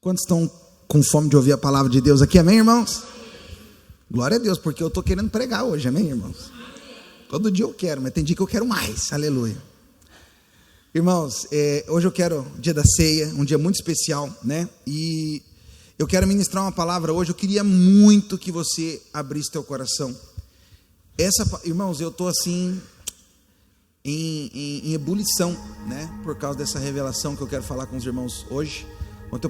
Quantos estão com fome de ouvir a palavra de Deus aqui, amém, irmãos? Glória a Deus, porque eu estou querendo pregar hoje, amém, irmãos? Todo dia eu quero, mas tem dia que eu quero mais, aleluia. Irmãos, hoje eu quero, dia da ceia, um dia muito especial, né? E eu quero ministrar uma palavra hoje. Eu queria muito que você abrisse teu coração. Irmãos, eu estou assim, em ebulição, né? Por causa dessa revelação que eu quero falar com os irmãos hoje. Ontem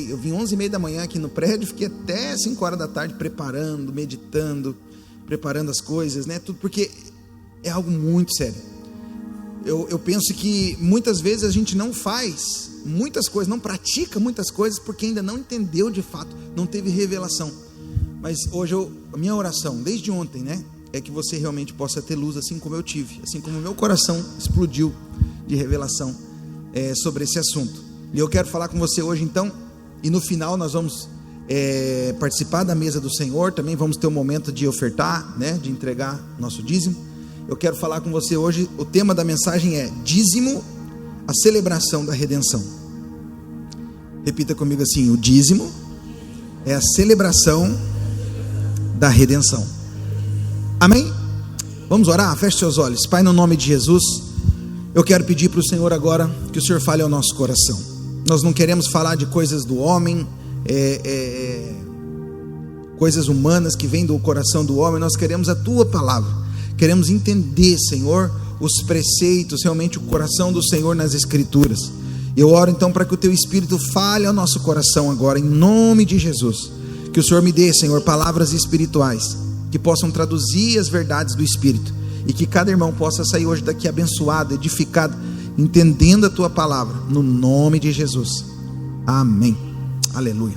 eu vim 11h30 da manhã aqui no prédio, fiquei até 5 horas da tarde preparando, meditando, preparando as coisas, né? Tudo porque é algo muito sério. Eu penso que muitas vezes a gente não faz muitas coisas, não pratica muitas coisas porque ainda não entendeu de fato, não teve revelação. Mas hoje a minha oração, desde ontem, né, é que você realmente possa ter luz assim como eu tive, assim como o meu coração explodiu de revelação sobre esse assunto. E eu quero falar com você hoje então, e no final nós vamos participar da mesa do Senhor, também vamos ter um momento de ofertar, né, de entregar nosso dízimo. Eu quero falar com você hoje, o tema da mensagem é dízimo, a celebração da redenção. Repita comigo assim: o dízimo é a celebração da redenção. Amém? Vamos orar? Feche seus olhos. Pai, no nome de Jesus, eu quero pedir para o Senhor agora que o Senhor fale ao nosso coração. Nós não queremos falar de coisas do homem, coisas humanas que vêm do coração do homem. Nós queremos a Tua palavra. Queremos entender, Senhor, os preceitos, realmente o coração do Senhor nas Escrituras. Eu oro então para que o Teu Espírito fale ao nosso coração agora, em nome de Jesus. Que o Senhor me dê, Senhor, palavras espirituais que possam traduzir as verdades do Espírito, e que cada irmão possa sair hoje daqui abençoado, edificado, entendendo a Tua palavra, no nome de Jesus. Amém. Aleluia.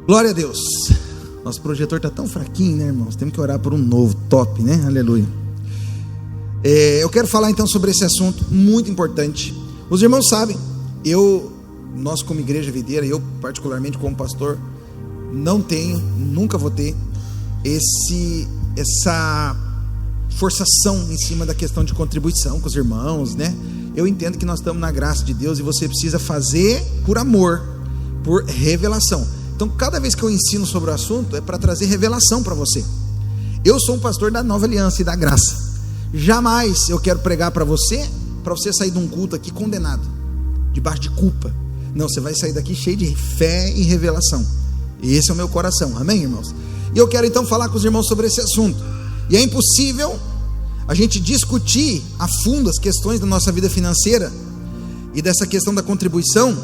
Glória a Deus. Nosso projetor está tão fraquinho, né, irmãos? Temos que orar por um novo, top, né? Aleluia. Eu quero falar então sobre esse assunto muito importante. Os irmãos sabem, nós como igreja videira, eu particularmente como pastor, não tenho, nunca vou ter essa forçação em cima da questão de contribuição com os irmãos, né? Eu entendo que nós estamos na graça de Deus e você precisa fazer por amor, por revelação. Então, cada vez que eu ensino sobre o assunto, é para trazer revelação para você. Eu sou um pastor da Nova Aliança e da Graça. Jamais eu quero pregar para você sair de um culto aqui condenado, debaixo de culpa. Não, você vai sair daqui cheio de fé e revelação. Esse é o meu coração, amém, irmãos? E eu quero então falar com os irmãos sobre esse assunto. E é impossível a gente discutir a fundo as questões da nossa vida financeira e dessa questão da contribuição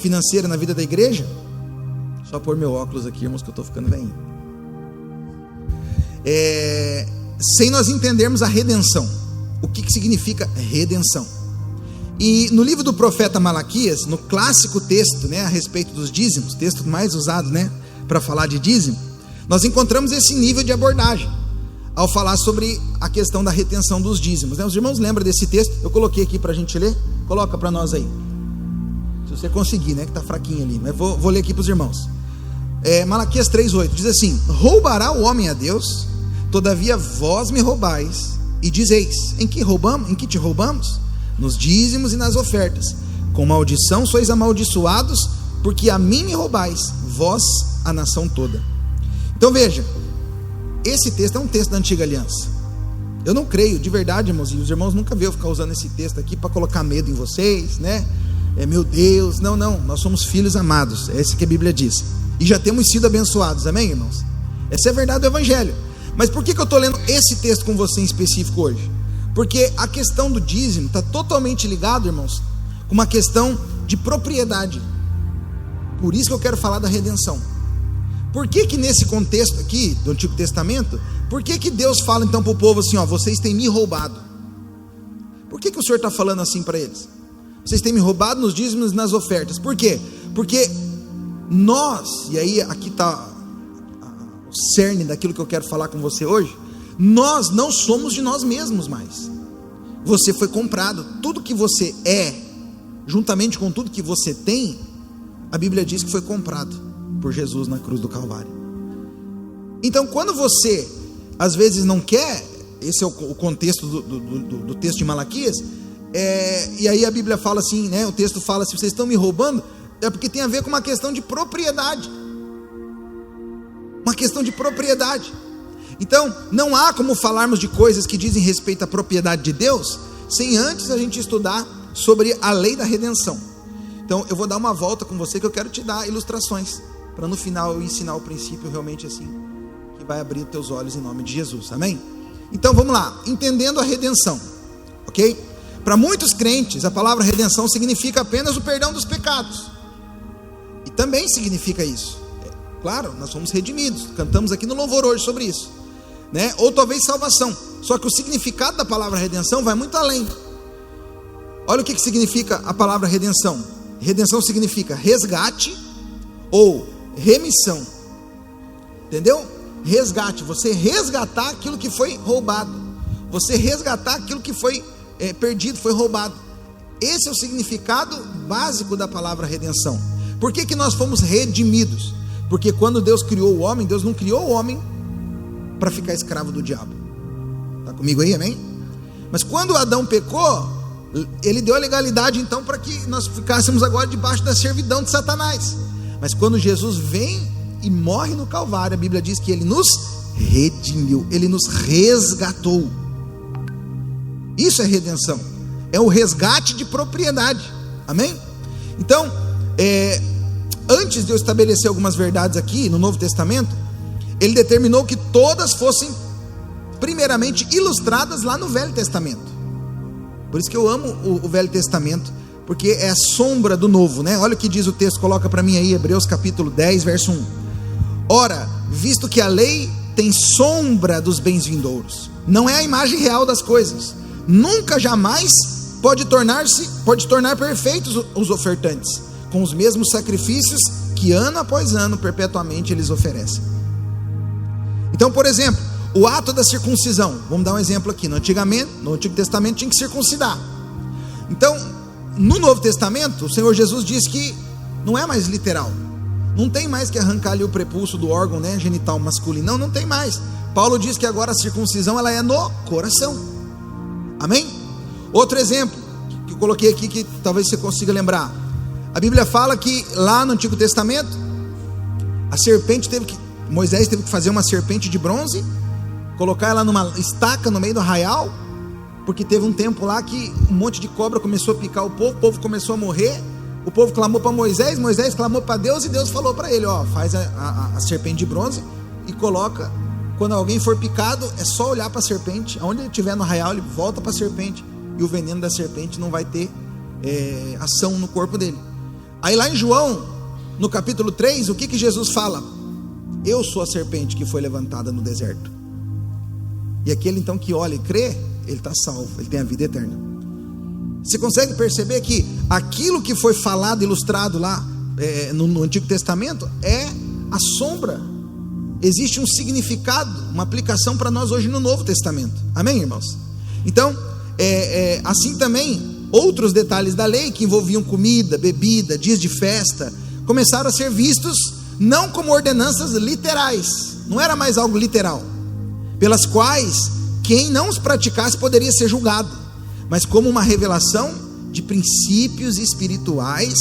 financeira na vida da igreja. Só pôr meu óculos aqui, irmãos, que eu estou ficando velhinho. Sem nós entendermos a redenção. O que significa redenção? E no livro do profeta Malaquias, no clássico texto, né, a respeito dos dízimos, texto mais usado, né, para falar de dízimo, nós encontramos esse nível de abordagem ao falar sobre a questão da retenção dos dízimos, né? Os irmãos lembram desse texto? Eu coloquei aqui para a gente ler. Coloca para nós aí, se você conseguir, né, que está fraquinho ali, mas vou ler aqui para os irmãos. Malaquias 3:8 diz assim: roubará o homem a Deus? Todavia vós me roubais e dizeis: em que te roubamos? Nos dízimos e nas ofertas. Com maldição sois amaldiçoados, porque a mim me roubais, vós a nação toda. Então veja, esse texto é um texto da antiga aliança. Eu não creio, de verdade, irmãos, e os irmãos nunca veio ficar usando esse texto aqui para colocar medo em vocês, né? Meu Deus, não, nós somos filhos amados, é isso que a Bíblia diz. E já temos sido abençoados, amém, irmãos? Essa é a verdade do Evangelho. Mas por que eu estou lendo esse texto com você em específico hoje? Porque a questão do dízimo está totalmente ligado, irmãos, com uma questão de propriedade. Por isso que eu quero falar da redenção. Por que nesse contexto aqui do Antigo Testamento, por que Deus fala então para o povo assim, ó, vocês têm me roubado? Por que o Senhor está falando assim para eles? Vocês têm me roubado nos dízimos e nas ofertas. Por quê? Porque nós, e aí aqui está o cerne daquilo que eu quero falar com você hoje, nós não somos de nós mesmos mais. Você foi comprado. Tudo que você é, juntamente com tudo que você tem, a Bíblia diz que foi comprado por Jesus na cruz do Calvário. Então quando você às vezes não quer, esse é o contexto do texto de Malaquias, e aí a Bíblia fala assim, né, o texto fala, se vocês estão me roubando, É porque tem a ver com uma questão de propriedade. Uma questão de propriedade. Então, não há como falarmos de coisas que dizem respeito à propriedade de Deus, sem antes a gente estudar sobre a lei da redenção. Então, eu vou dar uma volta com você, que eu quero te dar ilustrações, para no final eu ensinar o princípio realmente assim, que vai abrir os teus olhos em nome de Jesus, amém? Então, vamos lá, entendendo a redenção, ok? Para muitos crentes, a palavra redenção significa apenas o perdão dos pecados, e também significa isso. Claro, nós somos redimidos, cantamos aqui no louvor hoje sobre isso, né? Ou talvez salvação. Só que o significado da palavra redenção vai muito além. Olha o que significa a palavra redenção. Redenção significa resgate ou remissão. Entendeu? Resgate, você resgatar aquilo que foi roubado, você resgatar aquilo que foi perdido, foi roubado. Esse é o significado básico da palavra redenção. Por que nós fomos redimidos? Porque quando Deus criou o homem, Deus não criou o homem para ficar escravo do diabo. Está comigo aí, amém? Mas quando Adão pecou, ele deu a legalidade então para que nós ficássemos agora debaixo da servidão de Satanás. Mas quando Jesus vem e morre no Calvário, a Bíblia diz que ele nos redimiu, ele nos resgatou. Isso é redenção, é o resgate de propriedade, amém? Então, antes de eu estabelecer algumas verdades aqui no Novo Testamento, ele determinou que todas fossem primeiramente ilustradas lá no Velho Testamento. Por isso que eu amo o Velho Testamento, porque é a sombra do Novo, né? Olha o que diz o texto, coloca para mim aí, Hebreus capítulo 10, verso 1. Ora, visto que a lei tem sombra dos bens vindouros, não é a imagem real das coisas, nunca jamais pode tornar perfeitos os ofertantes, com os mesmos sacrifícios que ano após ano, perpetuamente eles oferecem. Então, por exemplo, o ato da circuncisão, vamos dar um exemplo aqui, no Antigo Testamento tinha que circuncidar. Então, no Novo Testamento, o Senhor Jesus diz que não é mais literal, não tem mais que arrancar ali o prepúcio do órgão, né, genital masculino, não tem mais. Paulo diz que agora a circuncisão ela é no coração, amém? Outro exemplo, que eu coloquei aqui, que talvez você consiga lembrar, a Bíblia fala que lá no Antigo Testamento, Moisés teve que fazer uma serpente de bronze, colocar ela numa estaca no meio do arraial, porque teve um tempo lá que um monte de cobra começou a picar o povo começou a morrer, o povo clamou para Moisés, Moisés clamou para Deus, e Deus falou para ele, faz a serpente de bronze, e coloca, quando alguém for picado, é só olhar para a serpente, aonde ele estiver no arraial, ele volta para a serpente, e o veneno da serpente não vai ter ação no corpo dele. Aí lá em João, no capítulo 3, o que Jesus fala? Eu sou a serpente que foi levantada no deserto. E aquele então que olha e crê, ele está salvo, ele tem a vida eterna. Você consegue perceber que aquilo que foi falado, ilustrado lá no Antigo Testamento, é a sombra. Existe um significado, uma aplicação para nós hoje no Novo Testamento. Amém, irmãos? Então, assim também, outros detalhes da lei que envolviam comida, bebida, dias de festa, começaram a ser vistos não como ordenanças literais, não era mais algo literal, pelas quais quem não os praticasse poderia ser julgado, mas como uma revelação de princípios espirituais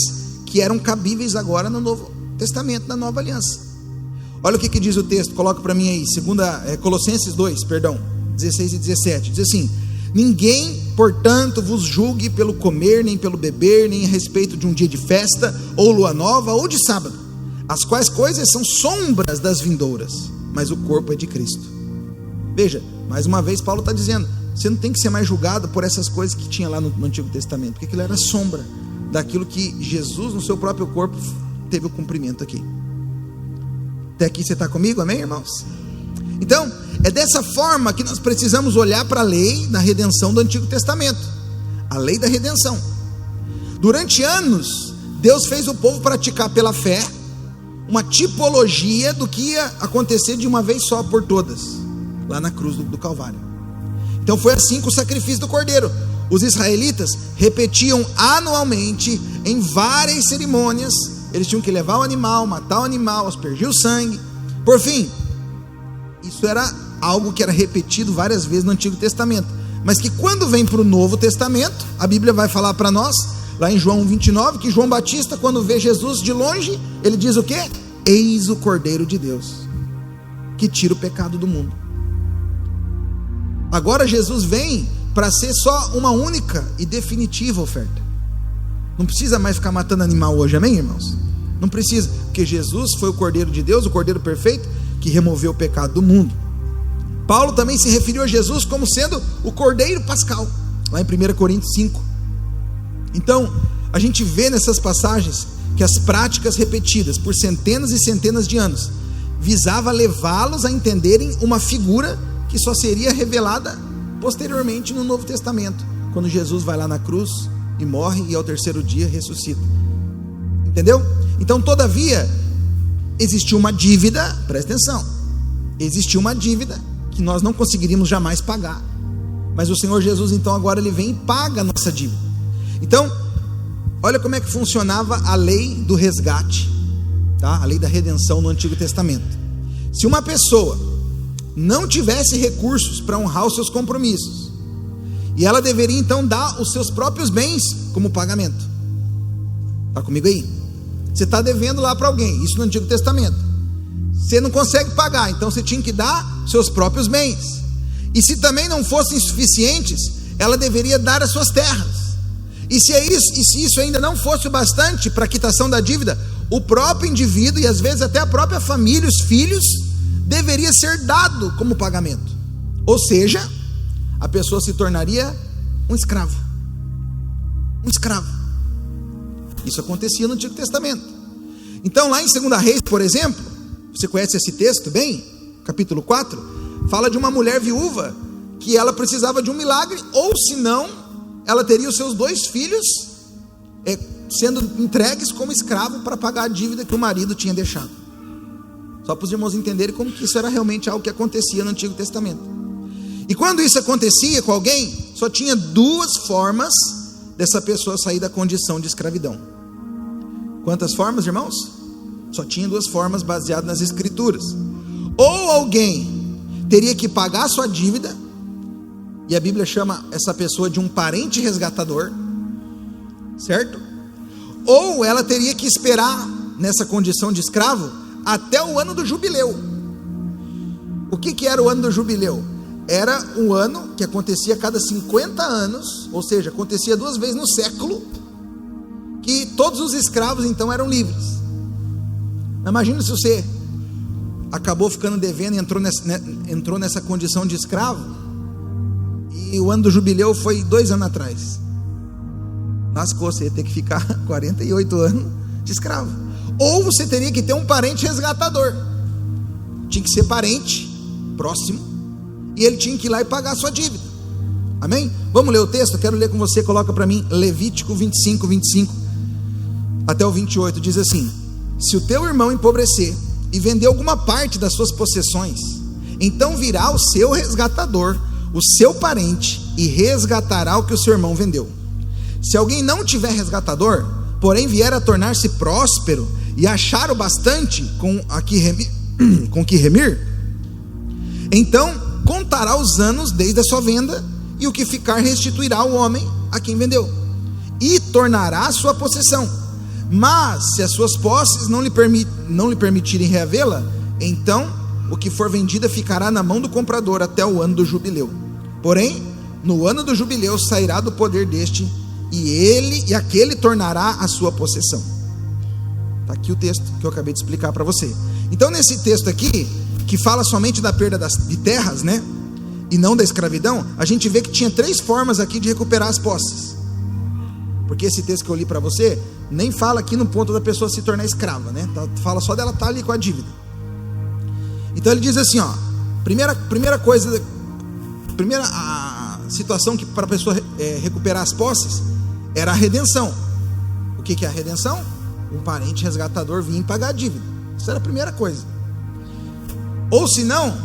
que eram cabíveis agora no Novo Testamento, na Nova Aliança. Olha o que diz o texto, coloca para mim aí, Colossenses 2, 16 e 17, diz assim: ninguém, portanto, vos julgue pelo comer, nem pelo beber, nem a respeito de um dia de festa, ou lua nova, ou de sábado, as quais coisas são sombras das vindouras, mas o corpo é de Cristo. Veja, mais uma vez Paulo está dizendo, você não tem que ser mais julgado por essas coisas que tinha lá no Antigo Testamento, porque aquilo era sombra daquilo que Jesus no seu próprio corpo teve o cumprimento aqui. Até aqui você está comigo, amém, irmãos? Então, é dessa forma que nós precisamos olhar para a lei da redenção do Antigo Testamento, a lei da redenção. Durante anos, Deus fez o povo praticar pela fé uma tipologia do que ia acontecer de uma vez só por todas, lá na cruz do Calvário. Então foi assim com o sacrifício do cordeiro. Os israelitas repetiam anualmente, em várias cerimônias, eles tinham que levar o animal, matar o animal, aspergir o sangue. Por fim, isso era algo que era repetido várias vezes no Antigo Testamento, mas que quando vem para o Novo Testamento, a Bíblia vai falar para nós, lá em João 29, que João Batista, quando vê Jesus de longe, ele diz o quê? Eis o Cordeiro de Deus, que tira o pecado do mundo. Agora Jesus vem para ser só uma única e definitiva oferta. Não precisa mais ficar matando animal hoje, amém, irmãos? Não precisa, porque Jesus foi o Cordeiro de Deus, o Cordeiro perfeito, que removeu o pecado do mundo. Paulo também se referiu a Jesus como sendo o Cordeiro Pascal, lá em 1 Coríntios 5. Então, a gente vê nessas passagens que as práticas repetidas por centenas e centenas de anos visava levá-los a entenderem uma figura que só seria revelada posteriormente no Novo Testamento, quando Jesus vai lá na cruz e morre e ao terceiro dia ressuscita. Entendeu? Então, todavia, existiu uma dívida, presta atenção, existiu uma dívida que nós não conseguiríamos jamais pagar, mas o Senhor Jesus então agora ele vem e paga a nossa dívida. Então, olha como é que funcionava a lei do resgate, tá? A lei da redenção no Antigo Testamento. Se uma pessoa não tivesse recursos para honrar os seus compromissos, e ela deveria então dar os seus próprios bens como pagamento. Está comigo aí? Você está devendo lá para alguém, isso no Antigo Testamento. Você não consegue pagar, então você tinha que dar seus próprios bens. E se também não fossem suficientes, ela deveria dar as suas terras. E se isso ainda não fosse o bastante para a quitação da dívida, o próprio indivíduo e às vezes até a própria família, os filhos, deveria ser dado como pagamento. Ou seja, a pessoa se tornaria um escravo. Um escravo. Isso acontecia no Antigo Testamento. Então lá em 2 Reis, por exemplo, você conhece esse texto bem? Capítulo 4, fala de uma mulher viúva que ela precisava de um milagre, ou senão ela teria os seus 2 filhos sendo entregues como escravo para pagar a dívida que o marido tinha deixado. Só para os irmãos entenderem como que isso era realmente algo que acontecia no Antigo Testamento. E quando isso acontecia com alguém, só tinha 2 formas dessa pessoa sair da condição de escravidão. Quantas formas, irmãos? Só tinha 2 formas baseadas nas Escrituras. Ou alguém teria que pagar a sua dívida, e a Bíblia chama essa pessoa de um parente resgatador, certo? Ou ela teria que esperar nessa condição de escravo até o ano do jubileu. O que era o ano do jubileu? Era um ano que acontecia a cada 50 anos, ou seja, acontecia 2 vezes no século, que todos os escravos então eram livres. Imagina se você acabou ficando devendo e entrou nessa condição de escravo, e o ano do jubileu foi 2 anos atrás. Lascou, você ia ter que ficar 48 anos de escravo. Ou você teria que ter um parente resgatador. Tinha que ser parente próximo, e ele tinha que ir lá e pagar a sua dívida. Amém? Vamos ler o texto? Eu quero ler com você. Coloca para mim Levítico 25 até o 28. Diz assim: se o teu irmão empobrecer e vender alguma parte das suas possessões, então virá o seu resgatador, o seu parente, e resgatará o que o seu irmão vendeu. Se alguém não tiver resgatador, porém vier a tornar-se próspero e achar o bastante com que remir, então contará os anos desde a sua venda, e o que ficar restituirá ao homem a quem vendeu, e tornará a sua possessão. Mas se as suas posses não lhe permitirem reavê-la, então o que for vendida ficará na mão do comprador até o ano do jubileu. Porém, no ano do jubileu sairá do poder deste, e aquele tornará a sua possessão. Está aqui o texto que eu acabei de explicar para você. Então, nesse texto aqui, que fala somente da perda de terras, né, e não da escravidão, a gente vê que tinha 3 formas aqui de recuperar as posses. Porque esse texto que eu li para você nem fala aqui no ponto da pessoa se tornar escrava, né? Fala só dela estar ali com a dívida. Então ele diz assim, ó, primeira situação que para a pessoa recuperar as posses era a redenção. O que é a redenção? Um parente resgatador vinha pagar a dívida. Isso era a primeira coisa. Ou se não,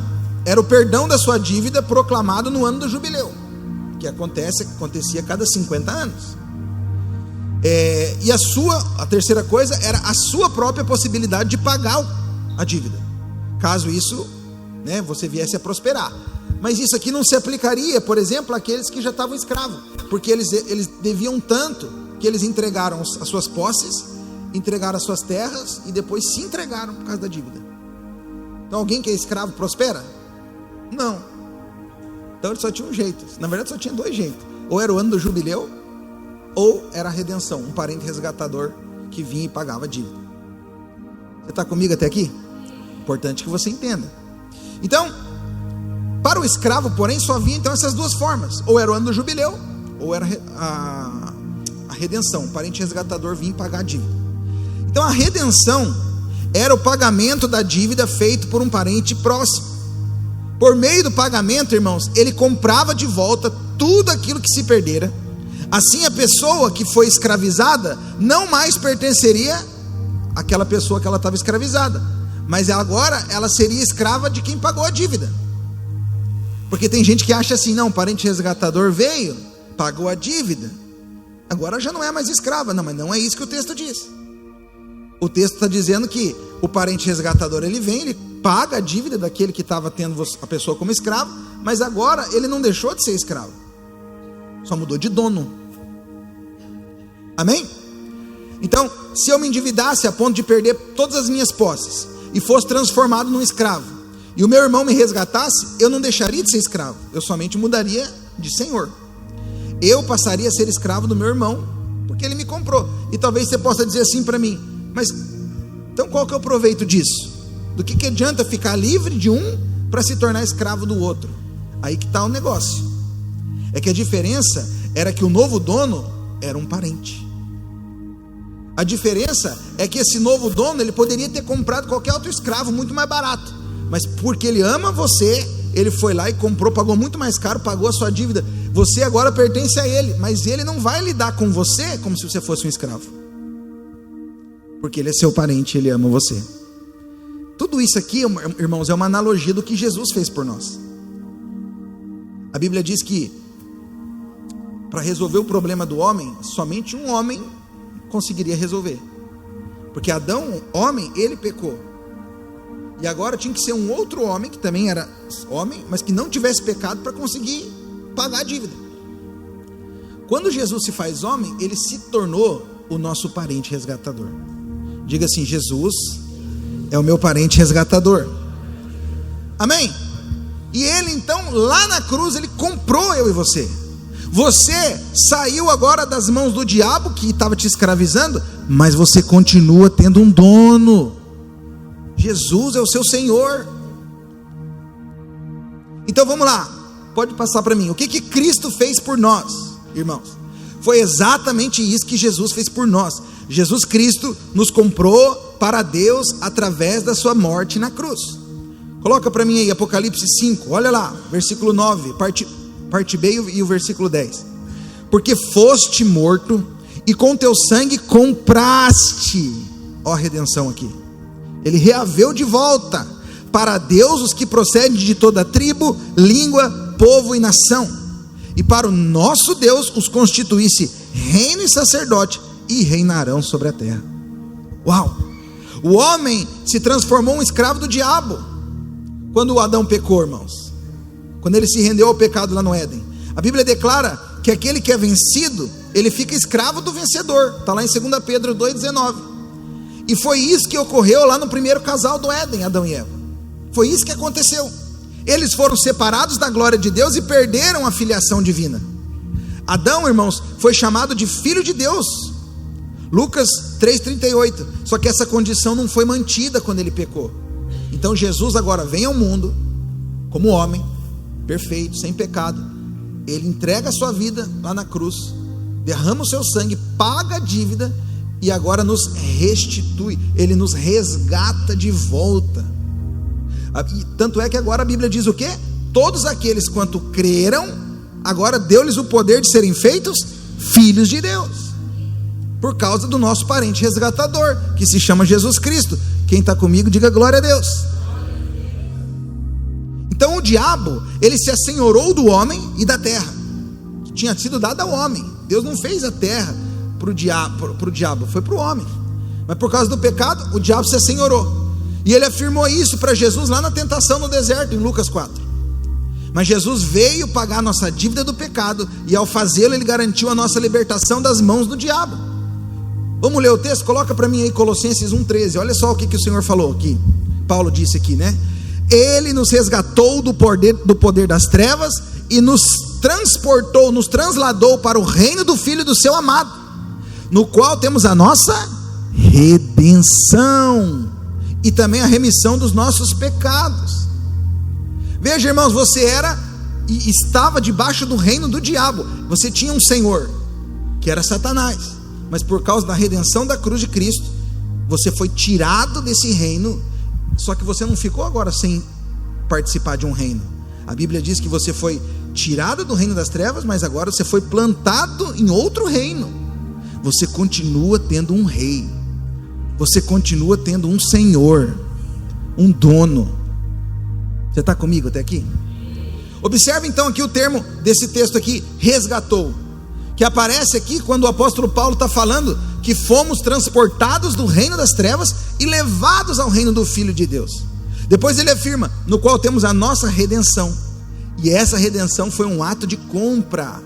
era o perdão da sua dívida proclamado no ano do jubileu, que acontecia a cada 50 anos. E a terceira coisa era a sua própria possibilidade de pagar a dívida, caso isso, né, você viesse a prosperar. Mas isso aqui não se aplicaria, por exemplo, àqueles que já estavam escravos, porque eles deviam tanto que porque eles entregaram as suas posses, entregaram as suas terras e depois se entregaram por causa da dívida. Então alguém que é escravo prospera? Não. Então ele só tinha um jeito, na verdade só tinha dois jeitos: ou era o ano do jubileu, ou era a redenção, um parente resgatador que vinha e pagava a dívida. Você está comigo até aqui? Importante que você entenda. Então, para o escravo, porém, só havia então essas duas formas: ou era o ano do jubileu, ou era a redenção, um parente resgatador vinha pagar a dívida. Então a redenção era o pagamento da dívida feito por um parente próximo. Por meio do pagamento, irmãos, ele comprava de volta tudo aquilo que se perdera. Assim a pessoa que foi escravizada não mais pertenceria àquela pessoa que ela estava escravizada, mas agora ela seria escrava de quem pagou a dívida. Porque tem gente que acha assim: não, o parente resgatador veio, pagou a dívida, agora já não é mais escrava. Não, mas não é isso que o texto diz. O texto está dizendo que o parente resgatador, ele vem, ele paga a dívida daquele que estava tendo a pessoa como escravo, mas agora ele não deixou de ser escravo, só mudou de dono. Amém? Então, se eu me endividasse a ponto de perder todas as minhas posses e fosse transformado num escravo, e o meu irmão me resgatasse, eu não deixaria de ser escravo, eu somente mudaria de senhor. Eu passaria a ser escravo do meu irmão, porque ele me comprou. E talvez você possa dizer assim para mim: mas então qual que é o proveito disso? Do que adianta ficar livre de um para se tornar escravo do outro? Aí que está o negócio. É que a diferença era que o novo dono era um parente. A diferença é que esse novo dono, ele poderia ter comprado qualquer outro escravo muito mais barato, mas porque ele ama você, ele foi lá e comprou, pagou muito mais caro, pagou a sua dívida. Você agora pertence a ele, mas ele não vai lidar com você como se você fosse um escravo, porque ele é seu parente, ele ama você. Tudo isso aqui, irmãos, é uma analogia do que Jesus fez por nós. A Bíblia diz que para resolver o problema do homem, somente um homem conseguiria resolver, porque Adão, homem, ele pecou, e agora tinha que ser um outro homem, que também era homem, mas que não tivesse pecado, para conseguir pagar a dívida. Quando Jesus se faz homem, ele se tornou o nosso parente resgatador. Diga assim: Jesus é o meu parente resgatador. Amém? E ele então, lá na cruz, ele comprou eu e você. Você saiu agora das mãos do diabo que estava te escravizando, mas você continua tendo um dono. Jesus é o seu Senhor. Então vamos lá, pode passar para mim. O que Cristo fez por nós, irmãos? Foi exatamente isso que Jesus fez por nós. Jesus Cristo nos comprou para Deus através da sua morte na cruz. Coloca para mim aí Apocalipse 5, olha lá, versículo 9, parte B e o versículo 10. Porque foste morto e com teu sangue compraste, ó a redenção aqui, ele reaveu de volta para Deus os que procedem de toda tribo, língua, povo e nação, e para o nosso Deus os constituísse reino e sacerdote, e reinarão sobre a terra. Uau! O homem se transformou um escravo do diabo quando o Adão pecou, irmãos, quando ele se rendeu ao pecado lá no Éden. A Bíblia declara que aquele que é vencido, ele fica escravo do vencedor. Está lá em 2 Pedro 2,19. E foi isso que ocorreu lá no primeiro casal do Éden, Adão e Eva. Foi isso que aconteceu. Eles foram separados da glória de Deus e perderam a filiação divina. Adão, irmãos, foi chamado de filho de Deus, Lucas 3,38. Só que essa condição não foi mantida quando ele pecou. Então Jesus agora vem ao mundo como homem, perfeito, sem pecado. Ele entrega a sua vida lá na cruz, derrama o seu sangue, paga a dívida e agora nos restitui, ele nos resgata de volta. Tanto é que agora a Bíblia diz o quê? Todos aqueles quanto creram, agora deu-lhes o poder de serem feitos filhos de Deus, por causa do nosso parente resgatador, que se chama Jesus Cristo. Quem está comigo, diga glória a Deus. Então o diabo, ele se assenhorou do homem e da terra, que tinha sido dada ao homem. Deus não fez a terra para o diabo, foi para o homem. Mas por causa do pecado, o diabo se assenhorou. E ele afirmou isso para Jesus lá na tentação no deserto, em Lucas 4. Mas Jesus veio pagar a nossa dívida do pecado, e ao fazê-lo ele garantiu a nossa libertação das mãos do diabo. Vamos ler o texto? Coloca para mim aí Colossenses 1,13. Olha só o que o Senhor falou aqui. Paulo disse aqui, né? Ele nos resgatou do poder das trevas e nos transportou, nos transladou para o reino do Filho do seu amado, no qual temos a nossa redenção e também a remissão dos nossos pecados. Veja, irmãos, você era e estava debaixo do reino do diabo. Você tinha um senhor, que era Satanás, mas por causa da redenção da cruz de Cristo, você foi tirado desse reino. Só que você não ficou agora sem participar de um reino. A Bíblia diz que você foi tirado do reino das trevas, mas agora você foi plantado em outro reino. Você continua tendo um rei, você continua tendo um senhor, um dono. Você está comigo até aqui? Observe então aqui o termo desse texto aqui, resgatou, que aparece aqui quando o apóstolo Paulo está falando que fomos transportados do reino das trevas e levados ao reino do Filho de Deus. Depois ele afirma, no qual temos a nossa redenção, e essa redenção foi um ato de compra,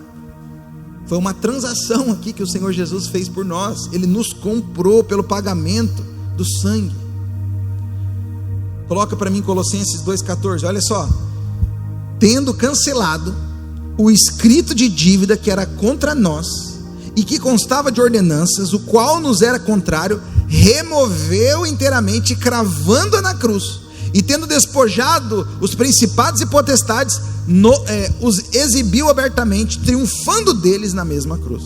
foi uma transação aqui que o Senhor Jesus fez por nós. Ele nos comprou pelo pagamento do sangue. Coloca para mim Colossenses 2,14, olha só: tendo cancelado o escrito de dívida que era contra nós, e que constava de ordenanças, o qual nos era contrário, removeu inteiramente, cravando-a na cruz, e tendo despojado os principados e potestades, os exibiu abertamente, triunfando deles na mesma cruz.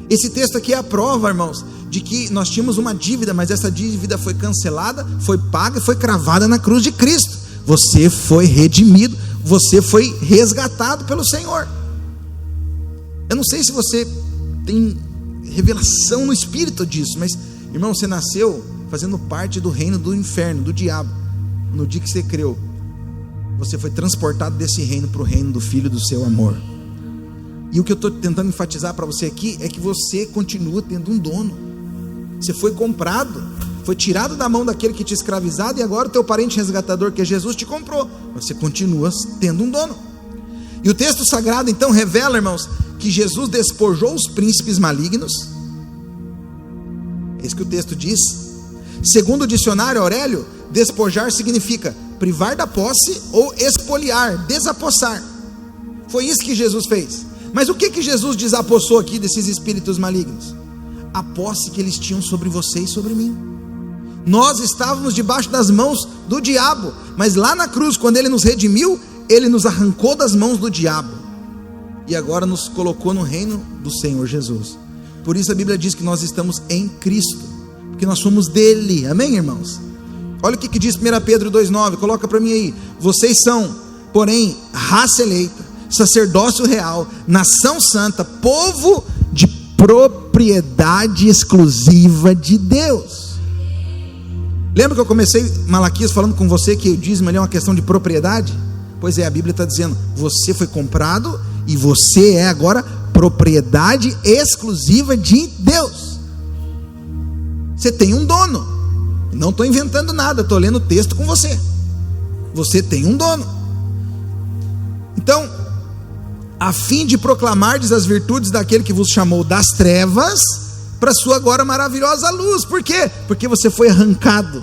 Esse texto aqui é a prova, irmãos, de que nós tínhamos uma dívida, mas essa dívida foi cancelada, foi paga e foi cravada na cruz de Cristo. Você foi redimido, você foi resgatado pelo Senhor. Eu não sei se você tem revelação no espírito disso, mas, irmão, você nasceu fazendo parte do reino do inferno, do diabo. No dia que você creu, você foi transportado desse reino para o reino do Filho do seu amor. E o que eu estou tentando enfatizar para você aqui é que você continua tendo um dono. Você foi comprado, foi tirado da mão daquele que te escravizava, e agora o teu parente resgatador, que é Jesus, te comprou. Você continua tendo um dono. E o texto sagrado então revela, irmãos, que Jesus despojou os príncipes malignos. É isso que o texto diz. Segundo o dicionário Aurélio, despojar significa privar da posse ou expoliar, desapossar. Foi isso que Jesus fez. Mas o que Jesus desapossou aqui desses espíritos malignos? A posse que eles tinham sobre você e sobre mim. Nós estávamos debaixo das mãos do diabo, mas lá na cruz, quando ele nos redimiu, ele nos arrancou das mãos do diabo e agora nos colocou no reino do Senhor Jesus. Por isso a Bíblia diz que nós estamos em Cristo, porque nós somos dele. Amém, irmãos? Olha o que diz 1 Pedro 2,9, coloca para mim aí: vocês são, porém, raça eleita, sacerdócio real, nação santa, povo de propriedade exclusiva de Deus. Lembra que eu comecei Malaquias falando com você que o dízimo é uma questão de propriedade? Pois é, a Bíblia está dizendo, você foi comprado e você é agora propriedade exclusiva de Deus. Você tem um dono. Não estou inventando nada, estou lendo o texto com você. Você tem um dono. Então, a fim de proclamardes as virtudes daquele que vos chamou das trevas para a sua agora maravilhosa luz. Por quê? Porque você foi arrancado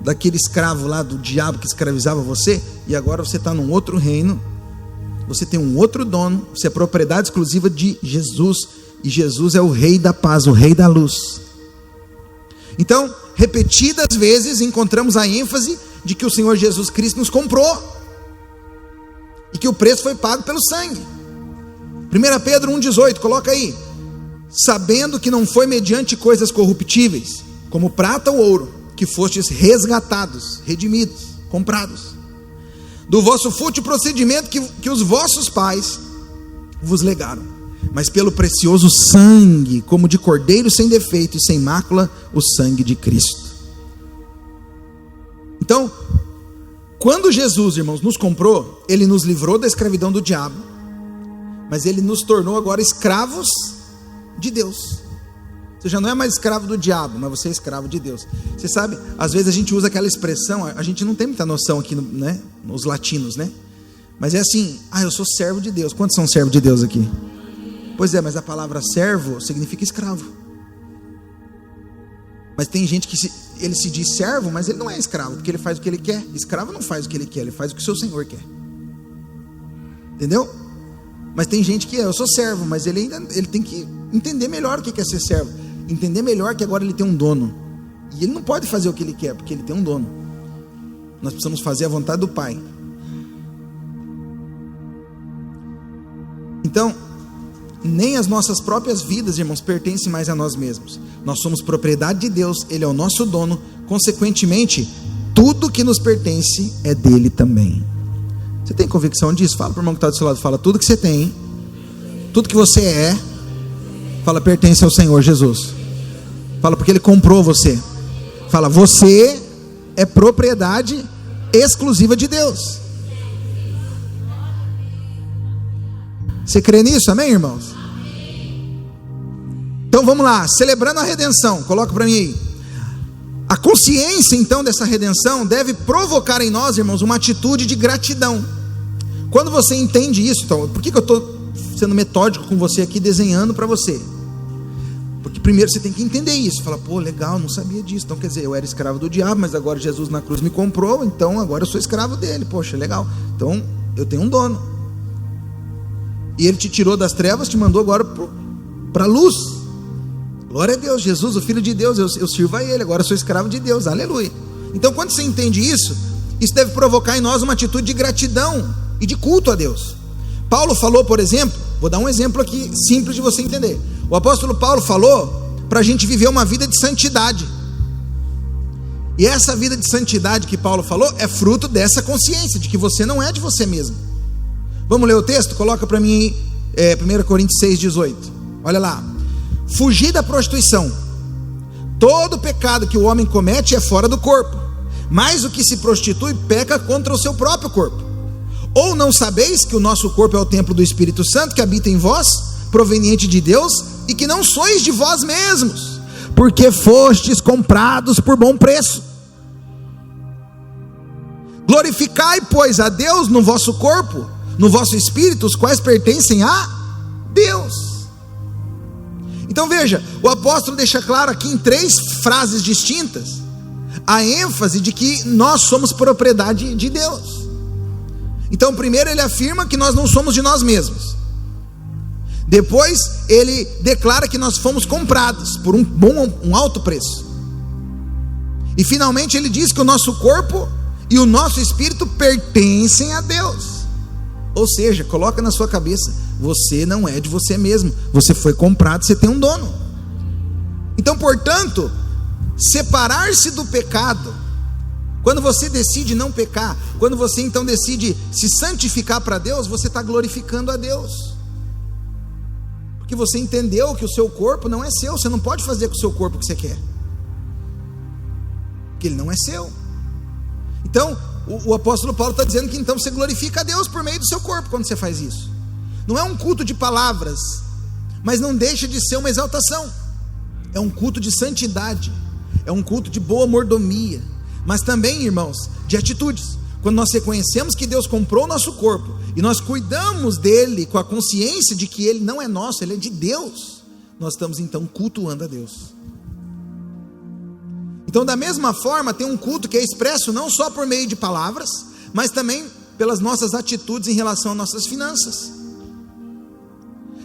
daquele escravo lá do diabo que escravizava você, e agora você está num outro reino, você tem um outro dono, você é propriedade exclusiva de Jesus, e Jesus é o rei da paz, o rei da luz. Então, repetidas vezes encontramos a ênfase de que o Senhor Jesus Cristo nos comprou, e que o preço foi pago pelo sangue. 1 Pedro 1,18, coloca aí: sabendo que não foi mediante coisas corruptíveis, como prata ou ouro, que fostes resgatados, redimidos, comprados, do vosso fútil procedimento que os vossos pais vos legaram, mas pelo precioso sangue, como de cordeiro sem defeito e sem mácula, o sangue de Cristo. Então, quando Jesus, irmãos, nos comprou, ele nos livrou da escravidão do diabo, mas ele nos tornou agora escravos de Deus. Você já não é mais escravo do diabo, mas você é escravo de Deus. Você sabe, às vezes a gente usa aquela expressão, a gente não tem muita noção aqui, né, nos latinos, né? Mas é assim, eu sou servo de Deus. Quantos são servos de Deus aqui? Pois é, mas a palavra servo significa escravo. Mas tem gente que ele se diz servo, mas ele não é escravo, porque ele faz o que ele quer. Escravo não faz o que ele quer, ele faz o que o seu senhor quer. Entendeu? Mas tem gente que eu sou servo, mas ele tem que entender melhor o que é ser servo. Entender melhor que agora ele tem um dono. E ele não pode fazer o que ele quer, porque ele tem um dono. Nós precisamos fazer a vontade do Pai. Então, nem as nossas próprias vidas, irmãos, pertencem mais a nós mesmos. Nós somos propriedade de Deus, Ele é o nosso dono. Consequentemente, tudo que nos pertence é dele também. Você tem convicção disso? Fala para o irmão que está do seu lado. Fala, tudo que você tem, tudo que você é, fala, pertence ao Senhor Jesus. Fala, porque Ele comprou você. Fala, você é propriedade exclusiva de Deus. Você crê nisso? Amém, irmãos? Então vamos lá, celebrando a redenção. Coloca para mim aí. A consciência então dessa redenção deve provocar em nós, irmãos, uma atitude de gratidão. Quando você entende isso, então, por que eu estou sendo metódico com você aqui, desenhando para você? Porque primeiro você tem que entender isso. Fala, pô, legal, não sabia disso. Então quer dizer, eu era escravo do diabo, mas agora Jesus na cruz me comprou, então agora eu sou escravo dele. Poxa, legal. Então eu tenho um dono. E Ele te tirou das trevas, te mandou agora para a luz. Glória a Deus, Jesus, o Filho de Deus, eu sirvo a Ele, agora eu sou escravo de Deus, aleluia. Então quando você entende isso deve provocar em nós uma atitude de gratidão e de culto a Deus. Paulo falou, por exemplo, vou dar um exemplo aqui simples de você entender. O apóstolo Paulo falou para a gente viver uma vida de santidade. E essa vida de santidade que Paulo falou é fruto dessa consciência de que você não é de você mesmo. Vamos ler o texto? Coloca para mim 1 Coríntios 6,18. Olha lá. Fugir da prostituição. Todo pecado que o homem comete é fora do corpo, mas o que se prostitui peca contra o seu próprio corpo. Ou não sabeis que o nosso corpo é o templo do Espírito Santo que habita em vós, proveniente de Deus, e que não sois de vós mesmos, porque fostes comprados por bom preço. Glorificai, pois, a Deus no vosso corpo, no vosso espírito, os quais pertencem a Deus. Então veja, o apóstolo deixa claro aqui em 3 frases distintas a ênfase de que nós somos propriedade de Deus. Então primeiro ele afirma que nós não somos de nós mesmos. Depois ele declara que nós fomos comprados por um alto preço. E finalmente ele diz que o nosso corpo e o nosso espírito pertencem a Deus. Ou seja, coloca na sua cabeça, você não é de você mesmo, você foi comprado, você tem um dono. Então, portanto, separar-se do pecado, quando você decide não pecar, quando você então decide se santificar para Deus, você está glorificando a Deus, porque você entendeu que o seu corpo não é seu, você não pode fazer com o seu corpo o que você quer, porque ele não é seu. Então, o apóstolo Paulo está dizendo que então você glorifica a Deus por meio do seu corpo quando você faz isso. Não é um culto de palavras, mas não deixa de ser uma exaltação. É um culto de santidade, é um culto de boa mordomia, mas também, irmãos, de atitudes. Quando nós reconhecemos que Deus comprou o nosso corpo e nós cuidamos dele com a consciência de que ele não é nosso, ele é de Deus, nós estamos então cultuando a Deus. Então, da mesma forma, tem um culto que é expresso não só por meio de palavras, mas também pelas nossas atitudes em relação às nossas finanças.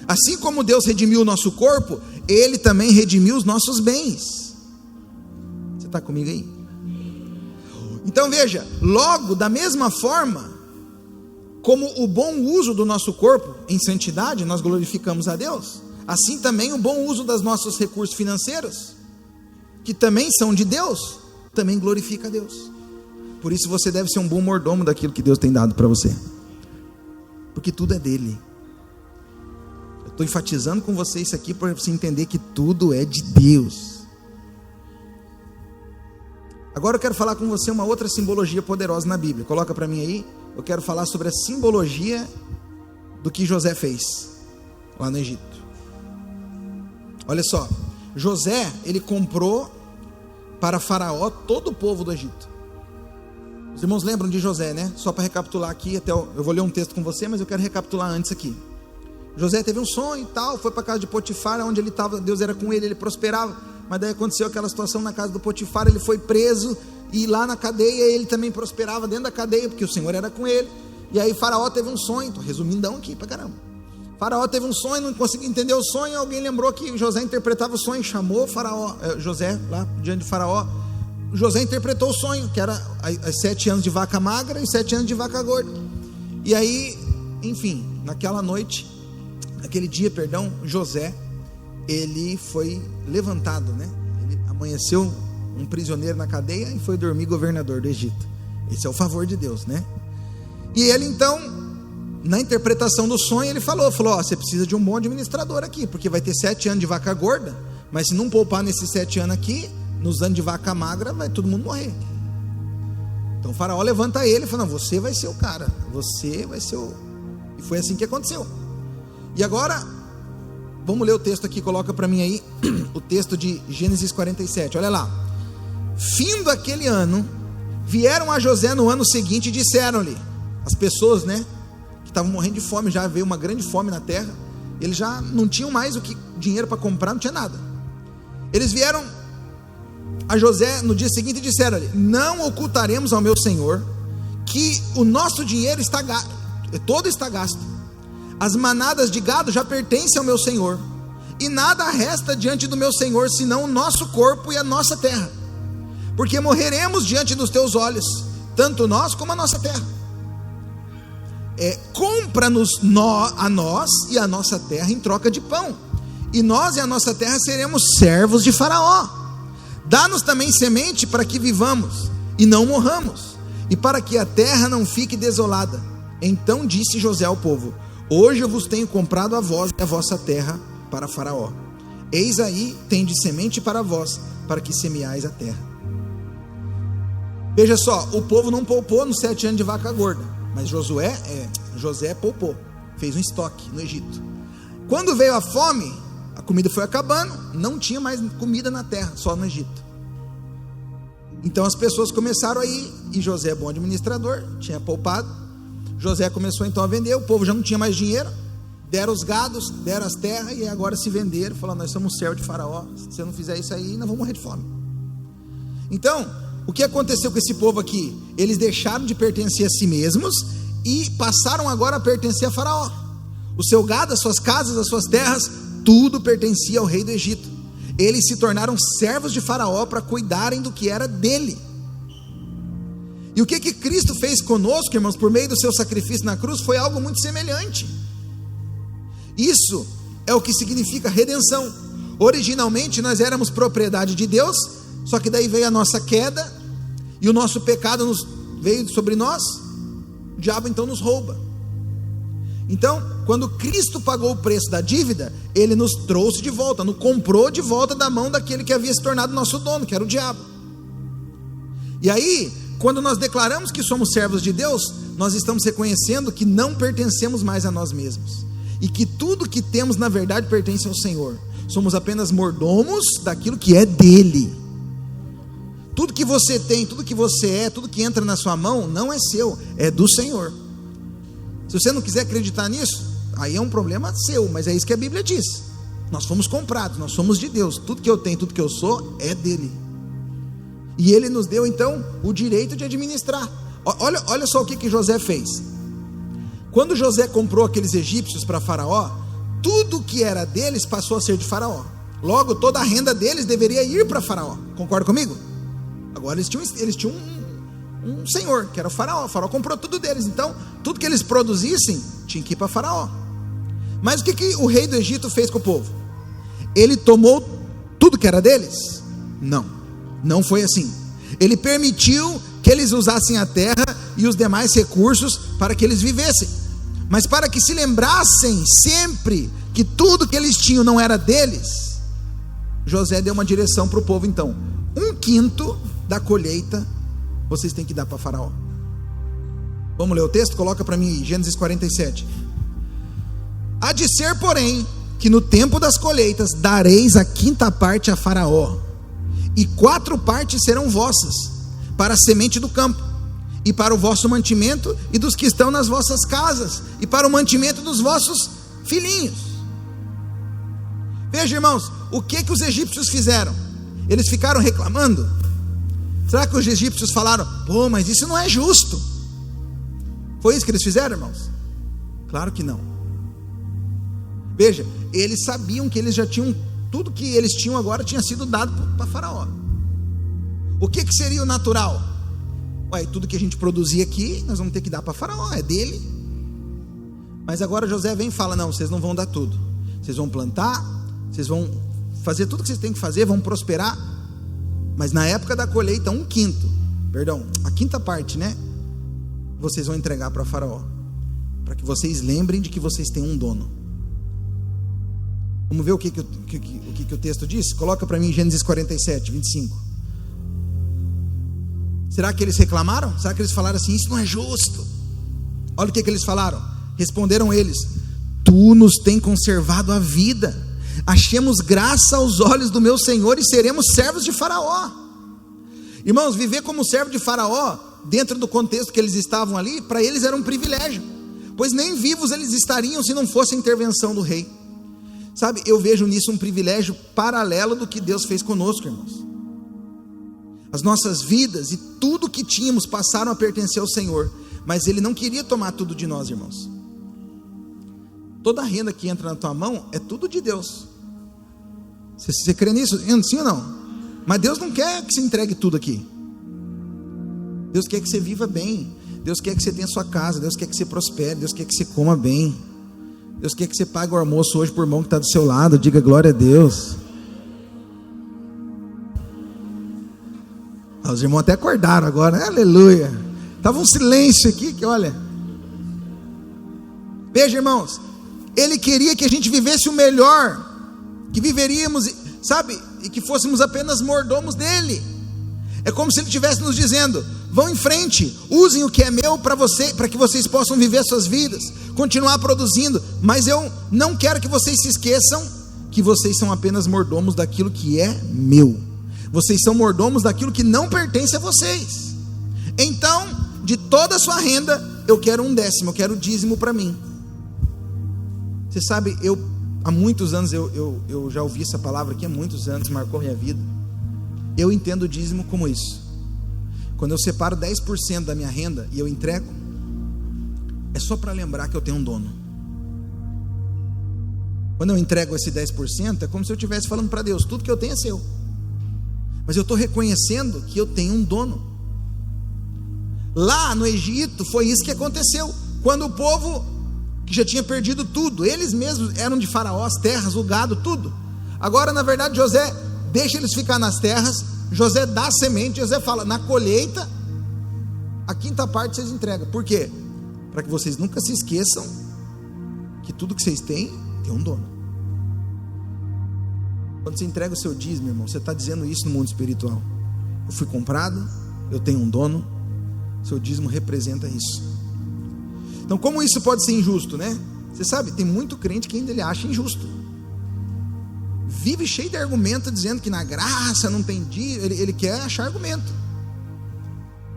Assim como Deus redimiu o nosso corpo, Ele também redimiu os nossos bens. Você está comigo aí? Então veja, logo da mesma forma, como o bom uso do nosso corpo em santidade, nós glorificamos a Deus, assim também o bom uso dos nossos recursos financeiros, que também são de Deus, também glorifica a Deus. Por isso você deve ser um bom mordomo daquilo que Deus tem dado para você, porque tudo é dele. Eu estou enfatizando com você isso aqui para você entender que tudo é de Deus. Agora eu quero falar com você uma outra simbologia poderosa na Bíblia. Coloca para mim aí. Eu quero falar sobre a simbologia do que José fez lá no Egito. Olha só, José, ele comprou para Faraó todo o povo do Egito. Os irmãos lembram de José, né? Só para recapitular aqui, eu vou ler um texto com você, mas eu quero recapitular antes aqui. José teve um sonho e tal, foi para a casa de Potifar, onde ele estava, Deus era com ele prosperava, mas daí aconteceu aquela situação na casa do Potifar, ele foi preso, e lá na cadeia ele também prosperava dentro da cadeia, porque o Senhor era com ele. E aí Faraó teve um sonho, estou resumindão aqui para caramba. Faraó teve um sonho, não conseguiu entender o sonho, alguém lembrou que José interpretava o sonho, chamou José lá diante de Faraó. José interpretou o sonho, que era as 7 anos de vaca magra e 7 anos de vaca gorda. E aí, enfim, naquele dia, José, ele foi levantado, né? Ele amanheceu um prisioneiro na cadeia e foi dormir governador do Egito. Esse é o favor de Deus, né? E ele então, na interpretação do sonho, ele falou, você precisa de um bom administrador aqui, porque vai ter 7 anos de vaca gorda, mas se não poupar nesses 7 anos aqui, nos anos de vaca magra, vai todo mundo morrer. Então o Faraó levanta ele e fala, não, você vai ser o cara, você vai ser o... E foi assim que aconteceu. E agora, vamos ler o texto aqui, coloca para mim aí, o texto de Gênesis 47, olha lá. Findo aquele ano, vieram a José no ano seguinte e disseram-lhe, as pessoas, né, que estavam morrendo de fome, já veio uma grande fome na terra, eles já não tinham mais dinheiro para comprar, não tinha nada. Eles vieram a José no dia seguinte e disseram-lhe, não ocultaremos ao meu senhor que o nosso dinheiro todo está gasto. As manadas de gado já pertencem ao meu senhor, e nada resta diante do meu senhor, senão o nosso corpo e a nossa terra, porque morreremos diante dos teus olhos, tanto nós como a nossa terra. Compra-nos a nós e a nossa terra em troca de pão, e nós e a nossa terra seremos servos de Faraó. Dá-nos também semente para que vivamos e não morramos, e para que a terra não fique desolada. Então disse José ao povo, hoje eu vos tenho comprado a vós e a vossa terra para Faraó. Eis aí, tendes semente para vós, para que semeais a terra. Veja só, o povo não poupou nos 7 anos de vaca gorda, mas José poupou, fez um estoque no Egito. Quando veio a fome, a comida foi acabando, não tinha mais comida na terra, só no Egito. Então as pessoas começaram a ir, e José é bom administrador, tinha poupado. José começou então a vender, o povo já não tinha mais dinheiro, deram os gados, deram as terras, e agora se venderam, falaram, nós somos servos de Faraó, se você não fizer isso aí, nós vamos morrer de fome. Então, o que aconteceu com esse povo aqui? Eles deixaram de pertencer a si mesmos, e passaram agora a pertencer a Faraó. O seu gado, as suas casas, as suas terras, tudo pertencia ao rei do Egito. Eles se tornaram servos de Faraó para cuidarem do que era dele. E o que Cristo fez conosco, irmãos, por meio do seu sacrifício na cruz, foi algo muito semelhante. Isso é o que significa redenção. Originalmente nós éramos propriedade de Deus, só que daí veio a nossa queda, e o nosso pecado veio sobre nós, o diabo então nos rouba. Então, quando Cristo pagou o preço da dívida, Ele nos trouxe de volta, nos comprou de volta da mão daquele que havia se tornado nosso dono, que era o diabo. E aí, quando nós declaramos que somos servos de Deus, nós estamos reconhecendo que não pertencemos mais a nós mesmos, e que tudo que temos na verdade pertence ao Senhor. Somos apenas mordomos daquilo que é dele. Tudo que você tem, tudo que você é, tudo que entra na sua mão, não é seu, é do Senhor. Se você não quiser acreditar nisso, aí é um problema seu, mas é isso que a Bíblia diz. Nós fomos comprados, nós somos de Deus. Tudo que eu tenho, tudo que eu sou, é dele. E ele nos deu então o direito de administrar. Olha só o que José fez. Quando José comprou aqueles egípcios para Faraó, tudo que era deles passou a ser de Faraó. Logo, toda a renda deles deveria ir para Faraó. Concorda comigo? Agora eles tinham um senhor, que era o Faraó. O Faraó comprou tudo deles. Então, tudo que eles produzissem tinha que ir para Faraó. Mas o que o rei do Egito fez com o povo? Ele tomou tudo que era deles? Não foi assim. Ele permitiu que eles usassem a terra e os demais recursos para que eles vivessem, mas para que se lembrassem sempre que tudo que eles tinham não era deles. José deu uma direção para o povo. Então, 1/5 da colheita vocês têm que dar para Faraó. Vamos ler o texto? Coloca para mim aí, Gênesis 47. Há de ser, porém, que no tempo das colheitas dareis a 5ª parte a Faraó, e 4 partes serão vossas, para a semente do campo, e para o vosso mantimento e dos que estão nas vossas casas, e para o mantimento dos vossos filhinhos. Veja, irmãos, o que os egípcios fizeram? Eles ficaram reclamando? Será que os egípcios falaram: pô, mas isso não é justo? Foi isso que eles fizeram, irmãos? Claro que não. Veja, eles sabiam que eles já tinham, tudo que eles tinham agora tinha sido dado para Faraó. O que seria o natural? Ué, tudo que a gente produzir aqui, nós vamos ter que dar para Faraó, é dele. Mas agora José vem e fala: não, vocês não vão dar tudo. Vocês vão plantar, vocês vão fazer tudo que vocês têm que fazer, vão prosperar. Mas na época da colheita, a quinta parte, né? Vocês vão entregar para Faraó, para que vocês lembrem de que vocês têm um dono. Vamos ver o que o texto diz? Coloca para mim Gênesis 47, 25. Será que eles reclamaram? Será que eles falaram assim: isso não é justo? Olha o que eles falaram. Responderam eles: tu nos tem conservado a vida, achemos graça aos olhos do meu Senhor e seremos servos de Faraó. Irmãos, viver como servo de Faraó, dentro do contexto que eles estavam ali, para eles era um privilégio, pois nem vivos eles estariam se não fosse a intervenção do rei. Sabe, eu vejo nisso um privilégio paralelo do que Deus fez conosco, irmãos. As nossas vidas e tudo que tínhamos passaram a pertencer ao Senhor, mas Ele não queria tomar tudo de nós, irmãos. Toda a renda que entra na tua mão é tudo de Deus. Você crê nisso? Sim ou não? Mas Deus não quer que você entregue tudo aqui. Deus quer que você viva bem. Deus quer que você tenha sua casa. Deus quer que você prospere. Deus quer que você coma bem. Deus quer que você pague o almoço hoje por irmão que está do seu lado. Diga glória a Deus. Os irmãos até acordaram agora, né? Aleluia. Estava um silêncio aqui que olha. Veja, irmãos, Ele queria que a gente vivesse o melhor, que viveríamos, sabe, e que fôssemos apenas mordomos dele. É como se Ele estivesse nos dizendo: vão em frente, usem o que é meu para que vocês possam viver suas vidas, continuar produzindo, mas eu não quero que vocês se esqueçam que vocês são apenas mordomos daquilo que é meu. Vocês são mordomos daquilo que não pertence a vocês. Então, de toda a sua renda, eu quero 1/10, eu quero o dízimo para mim. Você sabe, há muitos anos, eu já ouvi essa palavra aqui há muitos anos, marcou minha vida. Eu entendo o dízimo como isso. Quando eu separo 10% da minha renda e eu entrego, é só para lembrar que eu tenho um dono. Quando eu entrego esse 10%, é como se eu estivesse falando para Deus: tudo que eu tenho é seu. Mas eu estou reconhecendo que eu tenho um dono. Lá no Egito foi isso que aconteceu. Quando o povo que já tinha perdido tudo, eles mesmos eram de Faraó, as terras, o gado, tudo. Agora, na verdade, José deixa eles ficar nas terras. José dá a semente. José fala: na colheita, a quinta parte vocês entregam. Por quê? Para que vocês nunca se esqueçam que tudo que vocês têm tem um dono. Quando você entrega o seu dízimo, irmão, você está dizendo isso no mundo espiritual: eu fui comprado, eu tenho um dono. Seu dízimo representa isso. Então, como isso pode ser injusto, né? Você sabe, tem muito crente que ainda ele acha injusto. Vive cheio de argumento dizendo que na graça não tem dízimo. Ele quer achar argumento,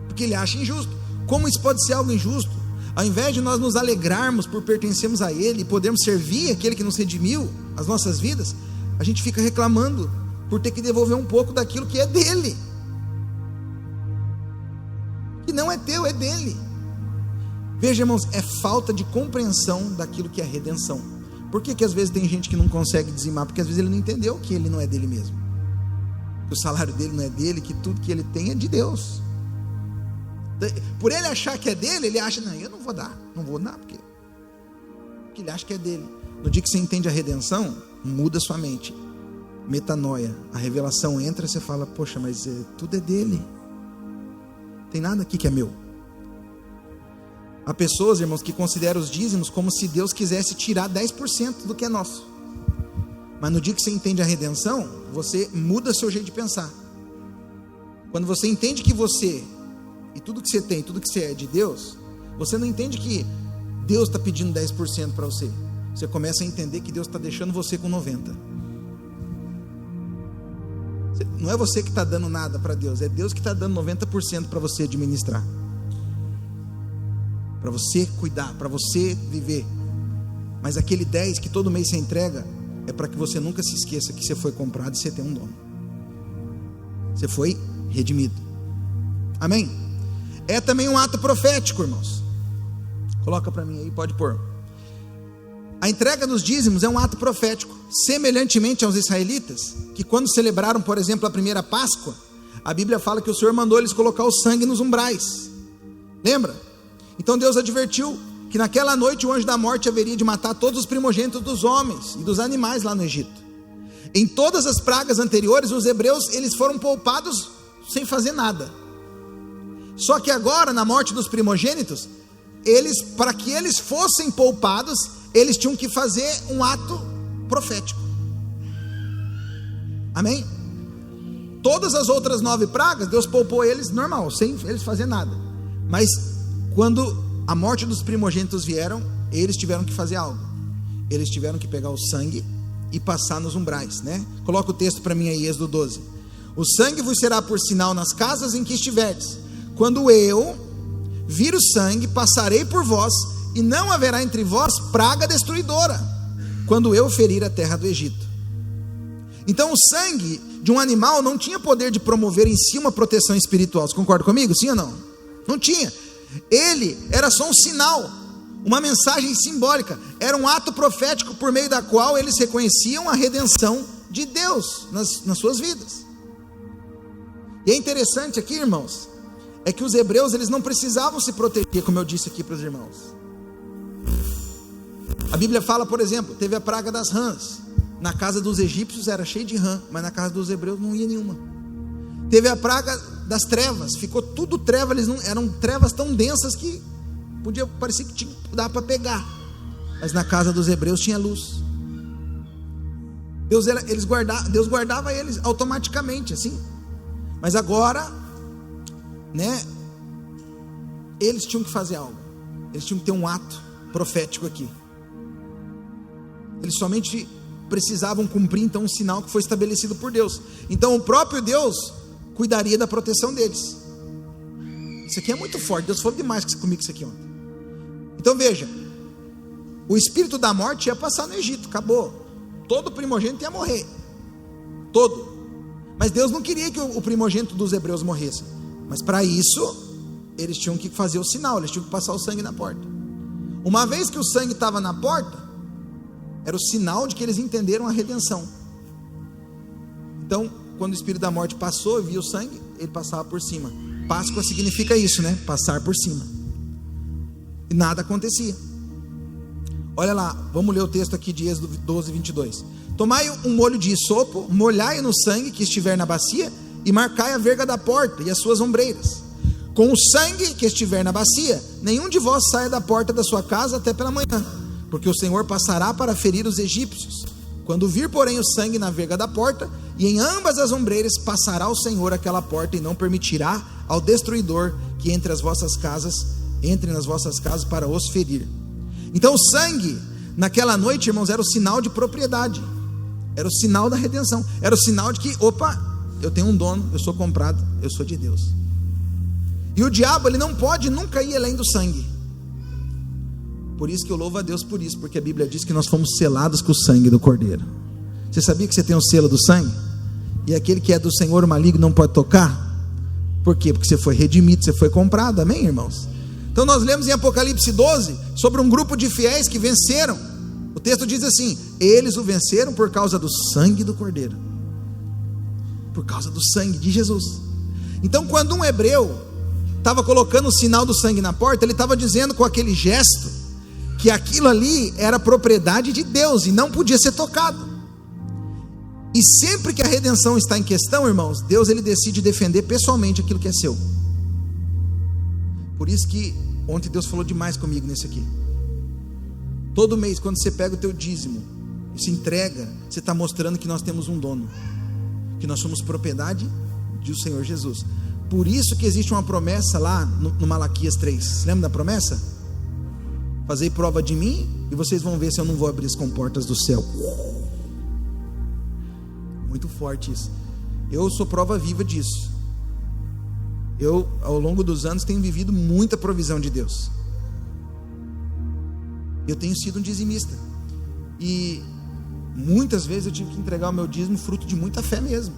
porque ele acha injusto. Como isso pode ser algo injusto? Ao invés de nós nos alegrarmos por pertencermos a Ele e podermos servir aquele que nos redimiu, as nossas vidas, a gente fica reclamando por ter que devolver um pouco daquilo que é dele, que não é teu, é dele. Veja, irmãos, é falta de compreensão daquilo que é redenção. Por que às vezes tem gente que não consegue dizimar? Porque às vezes ele não entendeu que ele não é dele mesmo, que o salário dele não é dele, que tudo que ele tem é de Deus. Por ele achar que é dele, ele acha: não, eu não vou dar, porque ele acha que é dele. No dia que você entende a redenção, muda sua mente, metanoia, a revelação entra e você fala: poxa, mas tudo é dele, tem nada aqui que é meu. Há pessoas, irmãos, que consideram os dízimos como se Deus quisesse tirar 10% do que é nosso. Mas no dia que você entende a redenção, você muda seu jeito de pensar. Quando você entende que você, e tudo que você tem, tudo que você é de Deus, você não entende que Deus está pedindo 10% para você. Você começa a entender que Deus está deixando você com 90%. Não é você que está dando nada para Deus, é Deus que está dando 90% para você administrar. para você cuidar, para você viver. Mas aquele 10 que todo mês você entrega, é para que você nunca se esqueça que você foi comprado e você tem um dono. Você foi redimido. Amém? É também um ato profético, irmãos. Coloca para mim aí, pode pôr. A entrega dos dízimos é um ato profético, semelhantemente aos israelitas, que quando celebraram, por exemplo, a primeira Páscoa, a Bíblia fala que o Senhor mandou eles colocar o sangue nos umbrais. Lembra? Então Deus advertiu que naquela noite o anjo da morte haveria de matar todos os primogênitos dos homens e dos animais lá no Egito. Em todas as pragas anteriores, os hebreus eles foram poupados sem fazer nada. Só que agora, na morte dos primogênitos, para que eles fossem poupados, eles tinham que fazer um ato profético. Amém? Todas as outras 9 pragas, Deus poupou eles normal, sem eles fazer nada. Mas quando a morte dos primogênitos vieram, eles tiveram que fazer algo. Eles tiveram que pegar o sangue e passar nos umbrais, né? Coloca o texto para mim aí, Êxodo 12. O sangue vos será por sinal nas casas em que estiverdes. Quando eu vir o sangue, passarei por vós, e não haverá entre vós praga destruidora, quando eu ferir a terra do Egito. Então o sangue de um animal não tinha poder de promover em si uma proteção espiritual. Você concorda comigo? Sim ou não? Não tinha. Ele era só um sinal, uma mensagem simbólica, era um ato profético por meio da qual eles reconheciam a redenção de Deus nas suas vidas. E é interessante aqui, irmãos, é que os hebreus eles não precisavam se proteger, como eu disse aqui para os irmãos. A Bíblia fala, por exemplo, teve a praga das rãs. Na casa dos egípcios era cheio de rã, mas na casa dos hebreus não ia nenhuma. Teve a praga das trevas, ficou tudo treva, eram trevas tão densas que parecia que dava para pegar, mas na casa dos hebreus tinha luz. Deus guardava eles automaticamente assim. Mas agora, né, eles tinham que fazer algo, eles tinham que ter um ato profético aqui. Eles somente precisavam cumprir então um sinal que foi estabelecido por Deus. Então o próprio Deus cuidaria da proteção deles. Isso aqui é muito forte. Deus falou demais comigo isso aqui ontem. Então veja, o espírito da morte ia passar no Egito, acabou. Todo primogênito ia morrer, todo. Mas Deus não queria que o primogênito dos hebreus morresse. Mas para isso eles tinham que fazer o sinal, eles tinham que passar o sangue na porta. Uma vez que o sangue estava na porta, era o sinal de que eles entenderam a redenção. Então, quando o espírito da morte passou e via o sangue, ele passava por cima. Páscoa significa isso, né? Passar por cima. E nada acontecia. Olha lá, vamos ler o texto aqui de Êxodo 12, 22. Tomai um molho de hisopo, molhai no sangue que estiver na bacia, e marcai a verga da porta e as suas ombreiras. Com o sangue que estiver na bacia, nenhum de vós saia da porta da sua casa até pela manhã, porque o Senhor passará para ferir os egípcios. Quando vir, porém, o sangue na verga da porta, e em ambas as ombreiras, passará o Senhor aquela porta, e não permitirá ao destruidor que entre nas vossas casas para os ferir. Então o sangue, naquela noite, irmãos, era o sinal de propriedade, era o sinal da redenção, era o sinal de que, opa, eu tenho um dono, eu sou comprado, eu sou de Deus. E o diabo, ele não pode nunca ir além do sangue. Por isso que eu louvo a Deus por isso, porque a Bíblia diz que nós fomos selados com o sangue do Cordeiro. Você sabia que você tem o selo do sangue? E aquele que é do Senhor, o maligno não pode tocar? Por quê? Porque você foi redimido, você foi comprado, amém, irmãos? Então nós lemos em Apocalipse 12, sobre um grupo de fiéis que venceram. O texto diz assim: eles o venceram por causa do sangue do Cordeiro, por causa do sangue de Jesus. Então quando um hebreu estava colocando o sinal do sangue na porta, ele estava dizendo com aquele gesto, que aquilo ali era propriedade de Deus e não podia ser tocado. E sempre que a redenção está em questão, irmãos, Deus ele decide defender pessoalmente aquilo que é seu. Por isso que ontem Deus falou demais comigo nesse aqui. Todo mês, quando você pega o teu dízimo e se entrega, você está mostrando que nós temos um dono, que nós somos propriedade do Senhor Jesus. Por isso que existe uma promessa lá no Malaquias 3. Você lembra da promessa? Fazei prova de mim e vocês vão ver se eu não vou abrir as comportas do céu. Muito forte isso. Eu sou prova viva disso. Eu, ao longo dos anos, tenho vivido muita provisão de Deus. Eu tenho sido um dizimista. E muitas vezes eu tive que entregar o meu dízimo fruto de muita fé mesmo.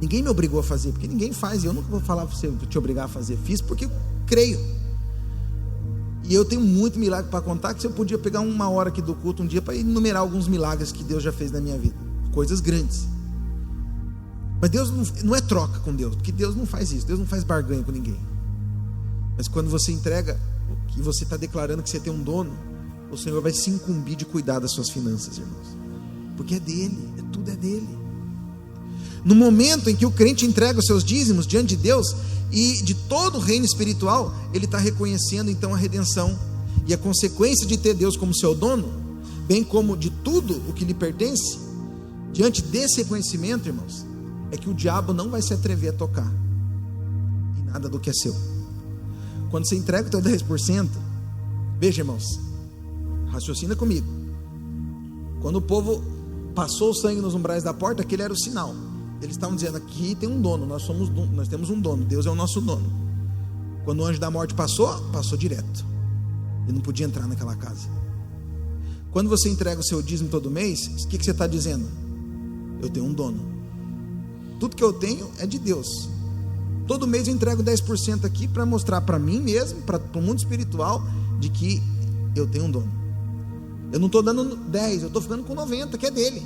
Ninguém me obrigou a fazer, porque ninguém faz. Eu nunca vou falar para você, te obrigar a fazer. Fiz porque eu creio. E eu tenho muito milagre para contar, que se eu podia pegar uma hora aqui do culto um dia para enumerar alguns milagres que Deus já fez na minha vida. Coisas grandes. Mas Deus não é troca com Deus, porque Deus não faz isso. Deus não faz barganha com ninguém. Mas quando você entrega o que você está declarando que você tem um dono, o Senhor vai se incumbir de cuidar das suas finanças, irmãos. Porque é dele, tudo é dele. No momento em que o crente entrega os seus dízimos diante de Deus e de todo o reino espiritual, ele está reconhecendo então a redenção e a consequência de ter Deus como seu dono, bem como de tudo o que lhe pertence. Diante desse reconhecimento, irmãos, é que o diabo não vai se atrever a tocar em nada do que é seu. Quando você entrega o teu 10%, veja, irmãos, raciocina comigo. Quando o povo passou o sangue nos umbrais da porta, aquele era o sinal. Eles estavam dizendo: aqui tem um dono, nós temos um dono, Deus é o nosso dono. Quando o anjo da morte passou direto. Ele não podia entrar naquela casa. Quando você entrega o seu dízimo todo mês, o que você está dizendo? Eu tenho um dono. Tudo que eu tenho é de Deus. Todo mês eu entrego 10% aqui para mostrar para mim mesmo, para o mundo espiritual, de que eu tenho um dono. Eu não estou dando 10, eu estou ficando com 90, que é dele.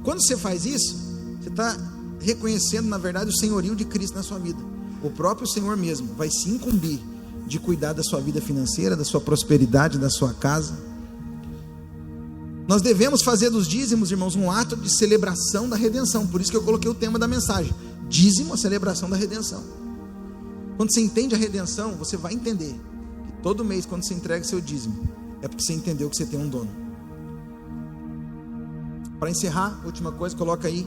Quando você faz isso, você está reconhecendo, na verdade, o senhorio de Cristo na sua vida. O próprio Senhor mesmo vai se incumbir de cuidar da sua vida financeira, da sua prosperidade, da sua casa. Nós devemos fazer dos dízimos, irmãos, um ato de celebração da redenção. Por isso que eu coloquei o tema da mensagem: dízimo, a celebração da redenção. Quando você entende a redenção, você vai entender que todo mês, quando você entrega seu dízimo, é porque você entendeu que você tem um dono. Para encerrar, última coisa, coloca aí: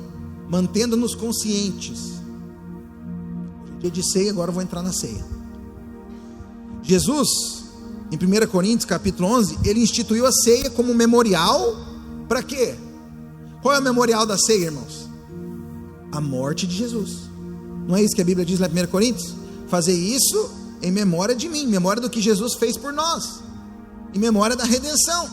mantendo-nos conscientes. Dia de ceia, agora eu vou entrar na ceia. Jesus, em 1 Coríntios capítulo 11, ele instituiu a ceia como memorial. Para quê? Qual é o memorial da ceia, irmãos? A morte de Jesus. Não é isso que a Bíblia diz lá em 1 Coríntios? Fazer isso em memória de mim, em memória do que Jesus fez por nós, em memória da redenção.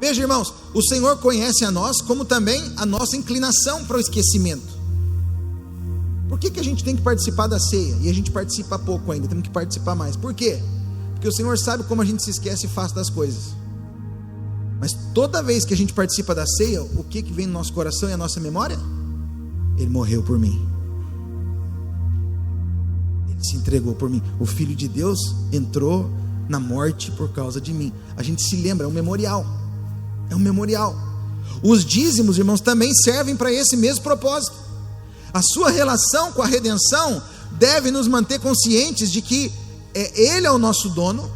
Veja, irmãos, o Senhor conhece a nós, como também a nossa inclinação para o esquecimento. Por que a gente tem que participar da ceia? E a gente participa pouco ainda, temos que participar mais. Por quê? Porque o Senhor sabe como a gente se esquece fácil das coisas. Mas toda vez que a gente participa da ceia, o que vem no nosso coração e a nossa memória? Ele morreu por mim. Ele se entregou por mim. O Filho de Deus entrou na morte por causa de mim. A gente se lembra, é um memorial. É um memorial. Os dízimos, irmãos, também servem para esse mesmo propósito. A sua relação com a redenção deve nos manter conscientes de que Ele é o nosso dono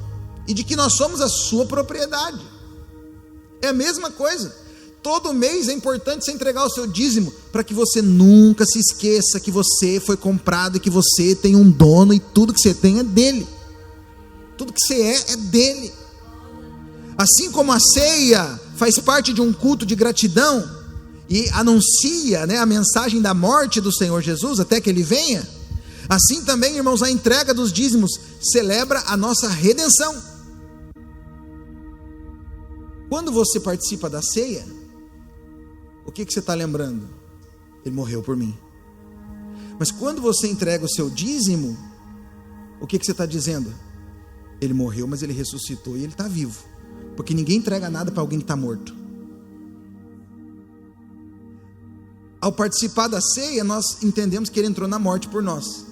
e de que nós somos a sua propriedade. É a mesma coisa. Todo mês é importante você entregar o seu dízimo, para que você nunca se esqueça que você foi comprado e que você tem um dono e tudo que você tem é dele. Tudo que você é dele. Assim como a ceia faz parte de um culto de gratidão e anuncia, a mensagem da morte do Senhor Jesus até que Ele venha, assim também, irmãos, a entrega dos dízimos celebra a nossa redenção. Quando você participa da ceia, o que você está lembrando? Ele morreu por mim. Mas quando você entrega o seu dízimo, o que você está dizendo? Ele morreu, mas Ele ressuscitou e Ele está vivo. Porque ninguém entrega nada para alguém que está morto. Ao participar da ceia, nós entendemos que Ele entrou na morte por nós.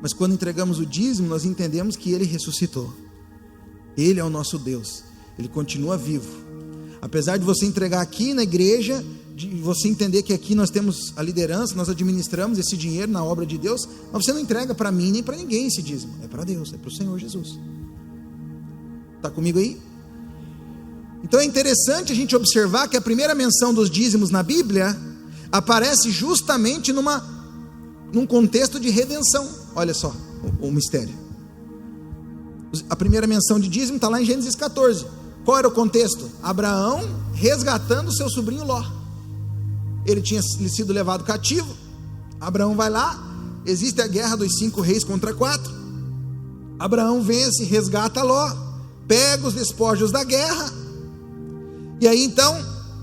Mas quando entregamos o dízimo, nós entendemos que Ele ressuscitou. Ele é o nosso Deus. Ele continua vivo. Apesar de você entregar aqui na igreja, de você entender que aqui nós temos a liderança, nós administramos esse dinheiro na obra de Deus, mas você não entrega para mim nem para ninguém esse dízimo. É para Deus, é para o Senhor Jesus. Está comigo aí? Então é interessante a gente observar que a primeira menção dos dízimos na Bíblia aparece justamente num contexto de redenção. Olha só o mistério. A primeira menção de dízimo está lá em Gênesis 14. Qual era o contexto? Abraão resgatando seu sobrinho Ló. Ele tinha sido levado cativo. Abraão vai lá, existe a guerra dos 5 reis contra 4. Abraão vence, resgata Ló, pega os despojos da guerra. E aí então,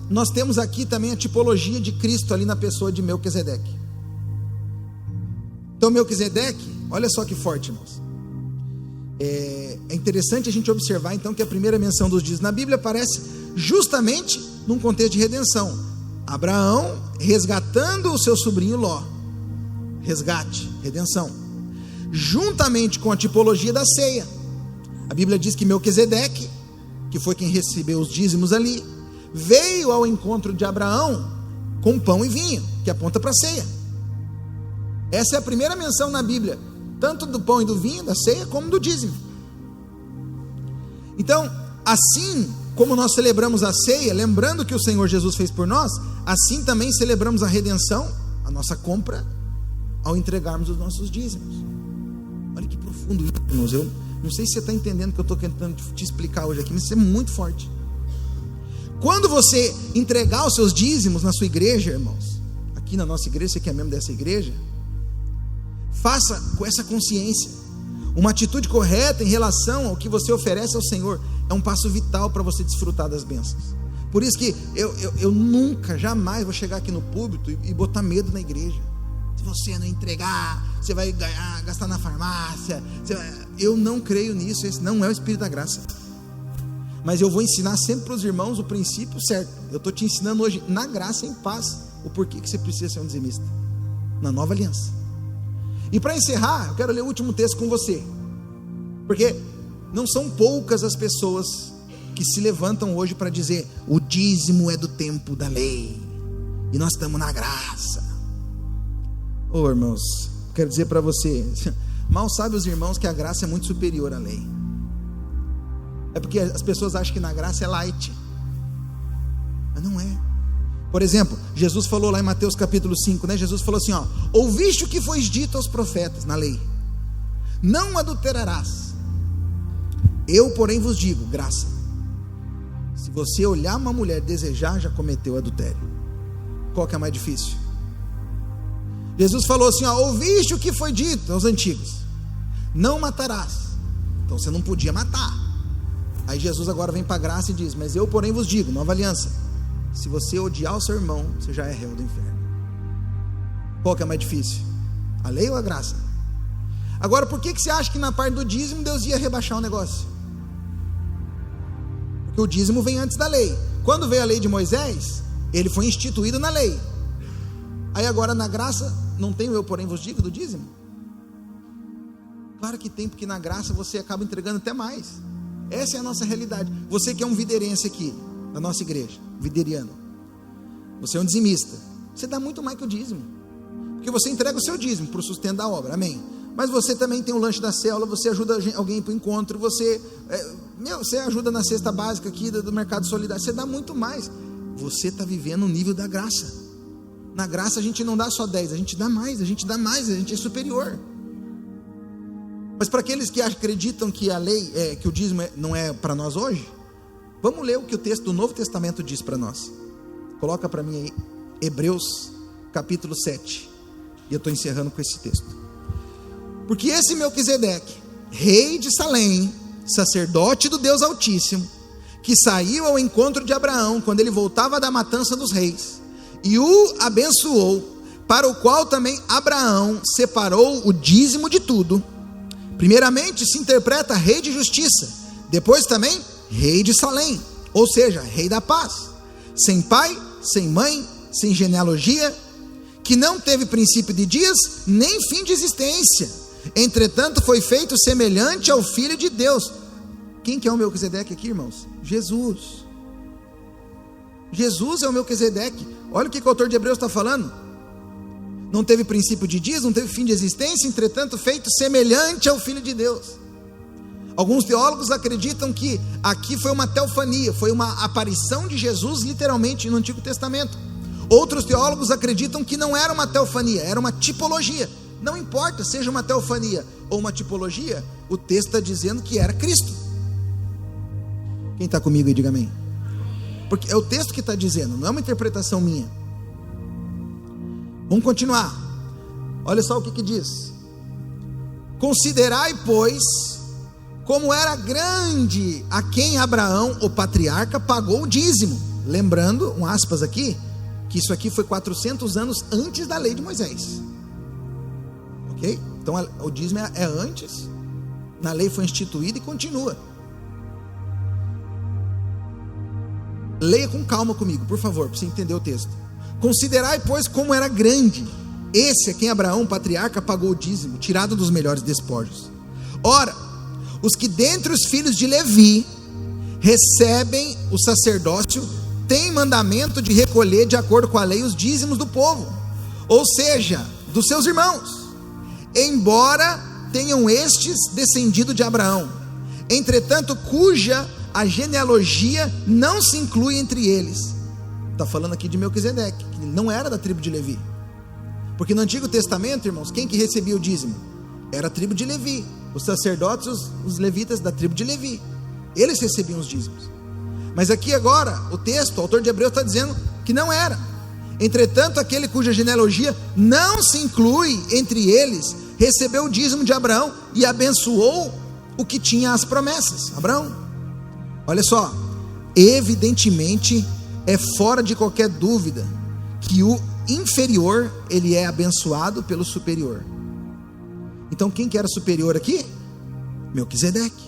nós temos aqui também a tipologia de Cristo ali na pessoa de Melquisedeque. Então Melquisedeque, olha só que forte, irmãos. É interessante a gente observar então que a primeira menção dos dízimos na Bíblia aparece justamente num contexto de redenção. Abraão resgatando o seu sobrinho Ló. Resgate, redenção. Juntamente com a tipologia da ceia. A Bíblia diz que Melquisedeque, que foi quem recebeu os dízimos ali, veio ao encontro de Abraão com pão e vinho, que aponta para a ceia. Essa é a primeira menção na Bíblia, tanto do pão e do vinho, da ceia, como do dízimo. Então, assim como nós celebramos a ceia, lembrando o que o Senhor Jesus fez por nós, assim também celebramos a redenção, a nossa compra, ao entregarmos os nossos dízimos. Olha que profundo isso, irmãos. Eu não sei se você está entendendo o que eu estou tentando te explicar hoje aqui, mas isso é muito forte. Quando você entregar os seus dízimos na sua igreja, irmãos, aqui na nossa igreja, você que é membro dessa igreja, faça com essa consciência. Uma atitude correta em relação ao que você oferece ao Senhor é um passo vital para você desfrutar das bênçãos. Por isso que eu nunca, jamais vou chegar aqui no púlpito e botar medo na igreja. Se você não entregar, você vai gastar na farmácia. Eu não creio nisso, esse não é o Espírito da graça. Mas eu vou ensinar sempre para os irmãos o princípio certo. Eu estou te ensinando hoje, na graça e em paz, o porquê que você precisa ser um dizimista na nova aliança. E para encerrar, eu quero ler o último texto com você, porque não são poucas as pessoas que se levantam hoje para dizer: o dízimo é do tempo da lei e nós estamos na graça. Ô irmãos, quero dizer para você, mal sabem os irmãos que a graça é muito superior à lei. É porque as pessoas acham que na graça é light, mas não é. Por exemplo, Jesus falou lá em Mateus capítulo 5, né? Jesus falou assim, ó: ouviste o que foi dito aos profetas na lei, não adulterarás. Eu, porém, vos digo, graça. Se você olhar uma mulher e desejar, já cometeu adultério. Qual que é mais difícil? Jesus falou assim, ó: ouviste o que foi dito aos antigos, não matarás. Então você não podia matar. Aí Jesus agora vem para a graça e diz: mas eu, porém, vos digo, nova aliança, se você odiar o seu irmão, você já é réu do inferno. Qual que é mais difícil? A lei ou a graça? Agora, por que você acha que na parte do dízimo Deus ia rebaixar o negócio? Porque o dízimo vem antes da lei. Quando veio a lei de Moisés, ele foi instituído na lei. Aí agora na graça, não tem o eu, porém, vos digo do dízimo? Claro que tem, porque na graça você acaba entregando até mais. Essa é a nossa realidade. Você que é um viderense aqui na nossa igreja, videriano, você é um dizimista, você dá muito mais que o dízimo, porque você entrega o seu dízimo para o sustento da obra, amém? Mas você também tem o lanche da célula, você ajuda alguém para o encontro, você ajuda na cesta básica aqui do mercado solidário, você dá muito mais. Você está vivendo o nível da graça. Na graça a gente não dá só 10, a gente dá mais, a gente é superior. Mas para aqueles que acreditam que a lei, que o dízimo não é para nós hoje, vamos ler o que o texto do Novo Testamento diz para nós. Coloca para mim aí, Hebreus capítulo 7. E eu estou encerrando com esse texto. Porque esse Melquisedeque, rei de Salém, sacerdote do Deus Altíssimo, que saiu ao encontro de Abraão quando ele voltava da matança dos reis, e o abençoou, para o qual também Abraão separou o dízimo de tudo. Primeiramente se interpreta rei de justiça, depois também rei de Salém, ou seja, rei da paz, sem pai, sem mãe, sem genealogia, que não teve princípio de dias, nem fim de existência, entretanto foi feito semelhante ao Filho de Deus. Quem que é o Melquisedeque aqui, irmãos? Jesus. Jesus é o Melquisedeque. Olha o que o autor de Hebreus está falando. Não teve princípio de dias, não teve fim de existência, entretanto feito semelhante ao Filho de Deus. Alguns teólogos acreditam que aqui foi uma teofania, foi uma aparição de Jesus literalmente no Antigo Testamento. Outros teólogos acreditam que não era uma teofania, era uma tipologia. Não importa, seja uma teofania ou uma tipologia, o texto está dizendo que era Cristo. Quem está comigo aí, diga amém. Porque é o texto que está dizendo, não é uma interpretação minha. Vamos continuar. Olha só o que diz: considerai, pois, como era grande a quem Abraão, o patriarca, pagou o dízimo. Lembrando, um aspas aqui, que isso aqui foi 400 anos antes da lei de Moisés. Ok? Então o dízimo é antes, na lei foi instituída e continua. Leia com calma comigo, por favor, para você entender o texto. Considerai, pois, como era grande esse a quem Abraão, patriarca, pagou o dízimo, tirado dos melhores despojos. Ora, os que dentre os filhos de Levi recebem o sacerdócio, têm mandamento de recolher de acordo com a lei os dízimos do povo, ou seja, dos seus irmãos, embora tenham estes descendido de Abraão, entretanto cuja a genealogia não se inclui entre eles. Está falando aqui de Melquisedeque, que não era da tribo de Levi, porque no Antigo Testamento, irmãos, quem que recebia o dízimo? Era a tribo de Levi, os sacerdotes, os levitas da tribo de Levi, eles recebiam os dízimos. Mas aqui agora, o texto, o autor de Hebreus está dizendo que não era. Entretanto, aquele cuja genealogia não se inclui entre eles, recebeu o dízimo de Abraão e abençoou o que tinha as promessas. Abraão, olha só, evidentemente é fora de qualquer dúvida que o inferior, ele é abençoado pelo superior. Então quem que era superior aqui? Melquisedeque.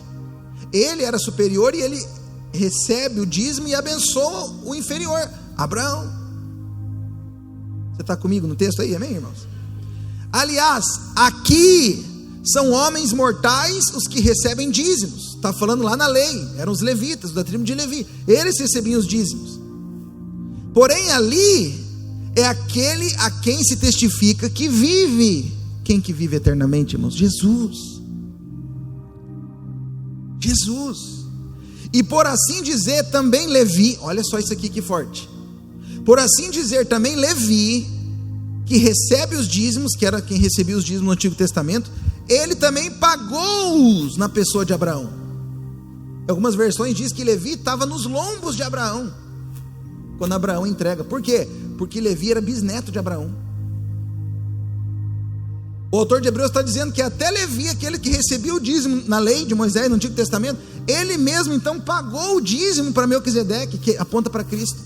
Ele era superior e ele recebe o dízimo e abençoa o inferior, Abraão. Você está comigo no texto aí, amém, irmãos? Aliás, aqui são homens mortais os que recebem dízimos. Está falando lá na lei, eram os levitas da tribo de Levi, eles recebiam os dízimos. Porém ali é aquele a quem se testifica que vive. Quem que vive eternamente, irmãos? Jesus. E por assim dizer também Levi, olha só isso aqui que forte, por assim dizer também Levi, que recebe os dízimos, que era quem recebia os dízimos no Antigo Testamento, ele também pagou-os na pessoa de Abraão. Algumas versões diz que Levi estava nos lombos de Abraão, quando Abraão entrega. Por quê? Porque Levi era bisneto de Abraão. O autor de Hebreus está dizendo que até Levi, aquele que recebia o dízimo na lei de Moisés, no Antigo Testamento, ele mesmo então pagou o dízimo para Melquisedeque, que aponta para Cristo,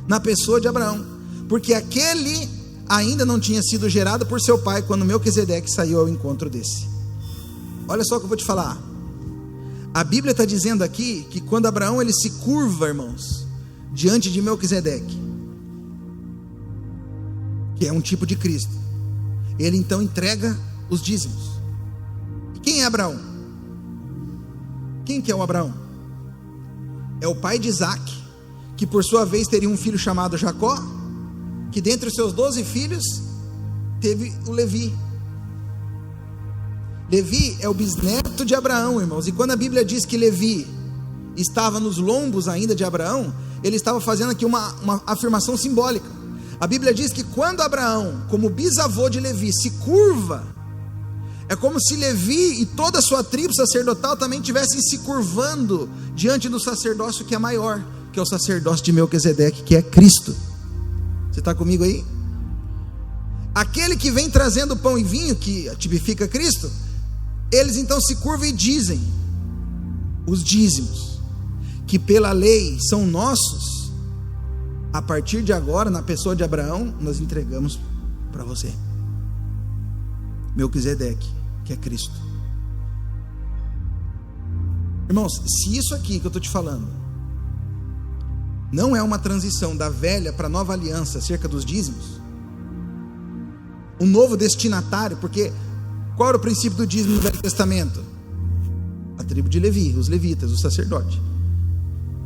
na pessoa de Abraão, porque aquele ainda não tinha sido gerado por seu pai, quando Melquisedeque saiu ao encontro desse. Olha só o que eu vou te falar. A Bíblia está dizendo aqui, que quando Abraão ele se curva, irmãos, diante de Melquisedeque, que é um tipo de Cristo, ele então entrega os dízimos. E quem é Abraão? Quem que é o Abraão? É o pai de Isaac, que por sua vez teria um filho chamado Jacó, que dentre os seus 12 filhos, teve o Levi. Levi é o bisneto de Abraão, irmãos, e quando a Bíblia diz que Levi estava nos lombos ainda de Abraão, ele estava fazendo aqui uma afirmação simbólica. A Bíblia diz que quando Abraão, como bisavô de Levi, se curva, é como se Levi e toda a sua tribo sacerdotal também estivessem se curvando diante do sacerdócio que é maior, que é o sacerdócio de Melquisedeque, que é Cristo. Você está comigo aí? Aquele que vem trazendo pão e vinho, que tipifica Cristo, eles então se curvam e dizem: os dízimos, que pela lei são nossos, a partir de agora, na pessoa de Abraão, nós entregamos para você. Melquisedeque, que é Cristo. Irmãos, se isso aqui que eu estou te falando não é uma transição da velha para a nova aliança acerca dos dízimos, um novo destinatário, porque qual era o princípio do dízimo no Velho Testamento? A tribo de Levi, os levitas, o sacerdote.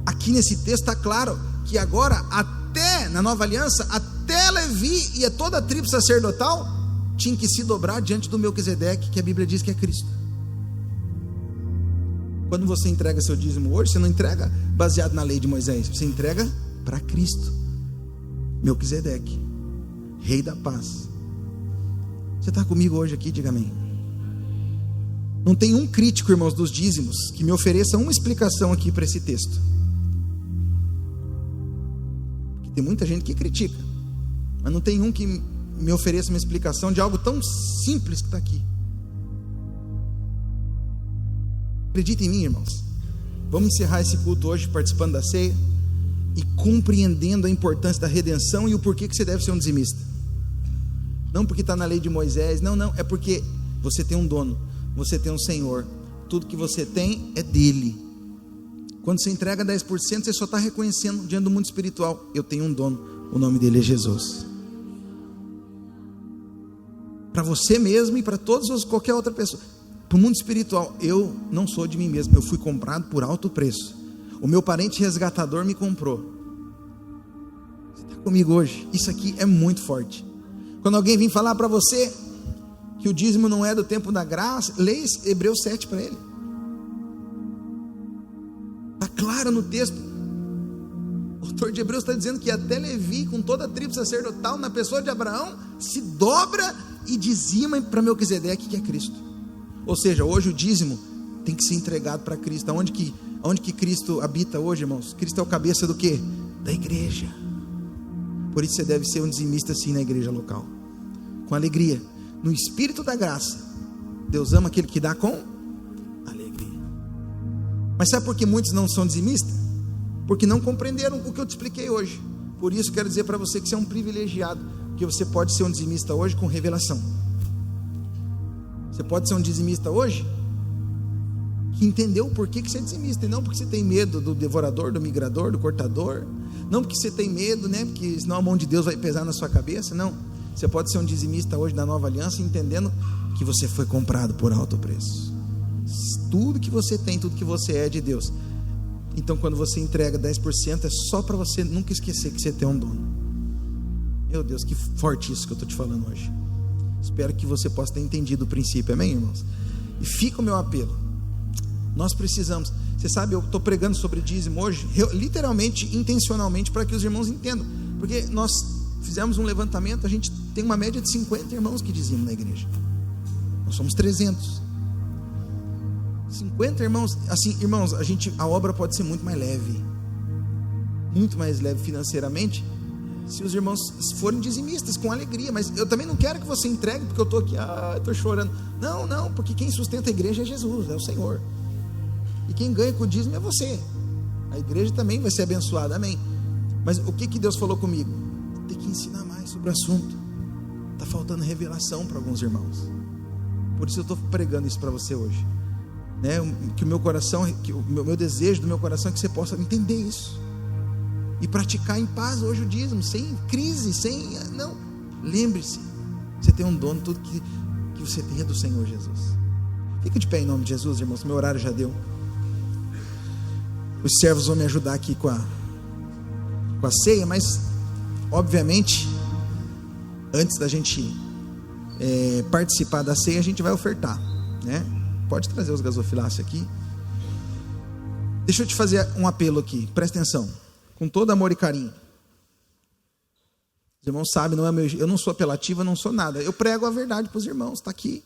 Aqui nesse texto está claro que agora, até na nova aliança, até Levi e a toda a tribo sacerdotal tinha que se dobrar diante do Melquisedeque, que a Bíblia diz que é Cristo. Quando você entrega seu dízimo hoje, você não entrega baseado na lei de Moisés, você entrega para Cristo, Melquisedeque, Rei da paz. Você está comigo hoje aqui? Diga amém. Não tem um crítico, irmãos, dos dízimos que me ofereça uma explicação aqui para esse texto. Tem muita gente que critica, mas não tem um que me ofereça uma explicação de algo tão simples que está aqui. Acredita em mim, irmãos. Vamos encerrar esse culto hoje participando da ceia e compreendendo a importância da redenção e o porquê que você deve ser um dizimista. Não porque está na lei de Moisés, não, é porque você tem um dono, você tem um Senhor, tudo que você tem é dele. Quando você entrega 10%, você só está reconhecendo diante do mundo espiritual: eu tenho um dono, o nome dele é Jesus. Para você mesmo e para qualquer outra pessoa. Para o mundo espiritual, eu não sou de mim mesmo, eu fui comprado por alto preço. O meu parente resgatador me comprou. Você está comigo hoje? Isso aqui é muito forte. Quando alguém vir falar para você que o dízimo não é do tempo da graça, leia Hebreus 7 para ele. Está claro no texto. O autor de Hebreus está dizendo que até Levi, com toda a tribo sacerdotal, na pessoa de Abraão, se dobra e dizima para Melquisedeque, que é Cristo. Ou seja, hoje o dízimo tem que ser entregado para Cristo. Onde que Cristo habita hoje, irmãos? Cristo é o cabeça do quê? Da igreja. Por isso você deve ser um dizimista assim na igreja local, com alegria, no espírito da graça. Deus ama aquele que dá com alegria. Mas sabe por que muitos não são dizimistas? Porque não compreenderam o que eu te expliquei hoje. Por isso quero dizer para você que você é um privilegiado, que você pode ser um dizimista hoje com revelação. Você pode ser um dizimista hoje que entendeu o porquê que você é dizimista, e não porque você tem medo do devorador, do migrador, do cortador, não porque você tem medo, né, porque senão a mão de Deus vai pesar na sua cabeça. Não, você pode ser um dizimista hoje da nova aliança, entendendo que você foi comprado por alto preço. Tudo que você tem, tudo que você é de Deus. Então quando você entrega 10%, é só para você nunca esquecer que você tem um dono. Meu Deus, que forte isso que eu estou te falando hoje. Espero que você possa ter entendido o princípio, amém, irmãos? E fica o meu apelo. Nós precisamos, você sabe, eu estou pregando sobre dízimo hoje, literalmente, intencionalmente, para que os irmãos entendam, porque nós fizemos um levantamento, a gente tem uma média de 50 irmãos que dizimam na igreja, nós somos 300, 50 irmãos, assim, irmãos, a obra pode ser muito mais leve financeiramente, se os irmãos forem dizimistas com alegria. Mas eu também não quero que você entregue porque eu estou aqui, eu estou chorando. Não, porque quem sustenta a igreja é Jesus, é o Senhor. E quem ganha com o dízimo é você. A igreja também vai ser abençoada, amém. Mas o que Deus falou comigo? Tem que ensinar mais sobre o assunto. Está faltando revelação para alguns irmãos. Por isso eu estou pregando isso para você hoje, né? Que o meu coração, que o meu desejo do meu coração é que você possa entender isso e praticar em paz hoje o dízimo, sem crise, não, lembre-se, você tem um dono, tudo que você tem é do Senhor Jesus. Fica de pé em nome de Jesus, irmãos, meu horário já deu. Os servos vão me ajudar aqui com a ceia, mas obviamente antes da gente participar da ceia, a gente vai ofertar, né? Pode trazer os gasofiláceos aqui. Deixa eu te fazer um apelo aqui, presta atenção, com todo amor e carinho. Os irmãos sabem, eu não sou apelativo, eu não sou nada. Eu prego a verdade para os irmãos, está aqui.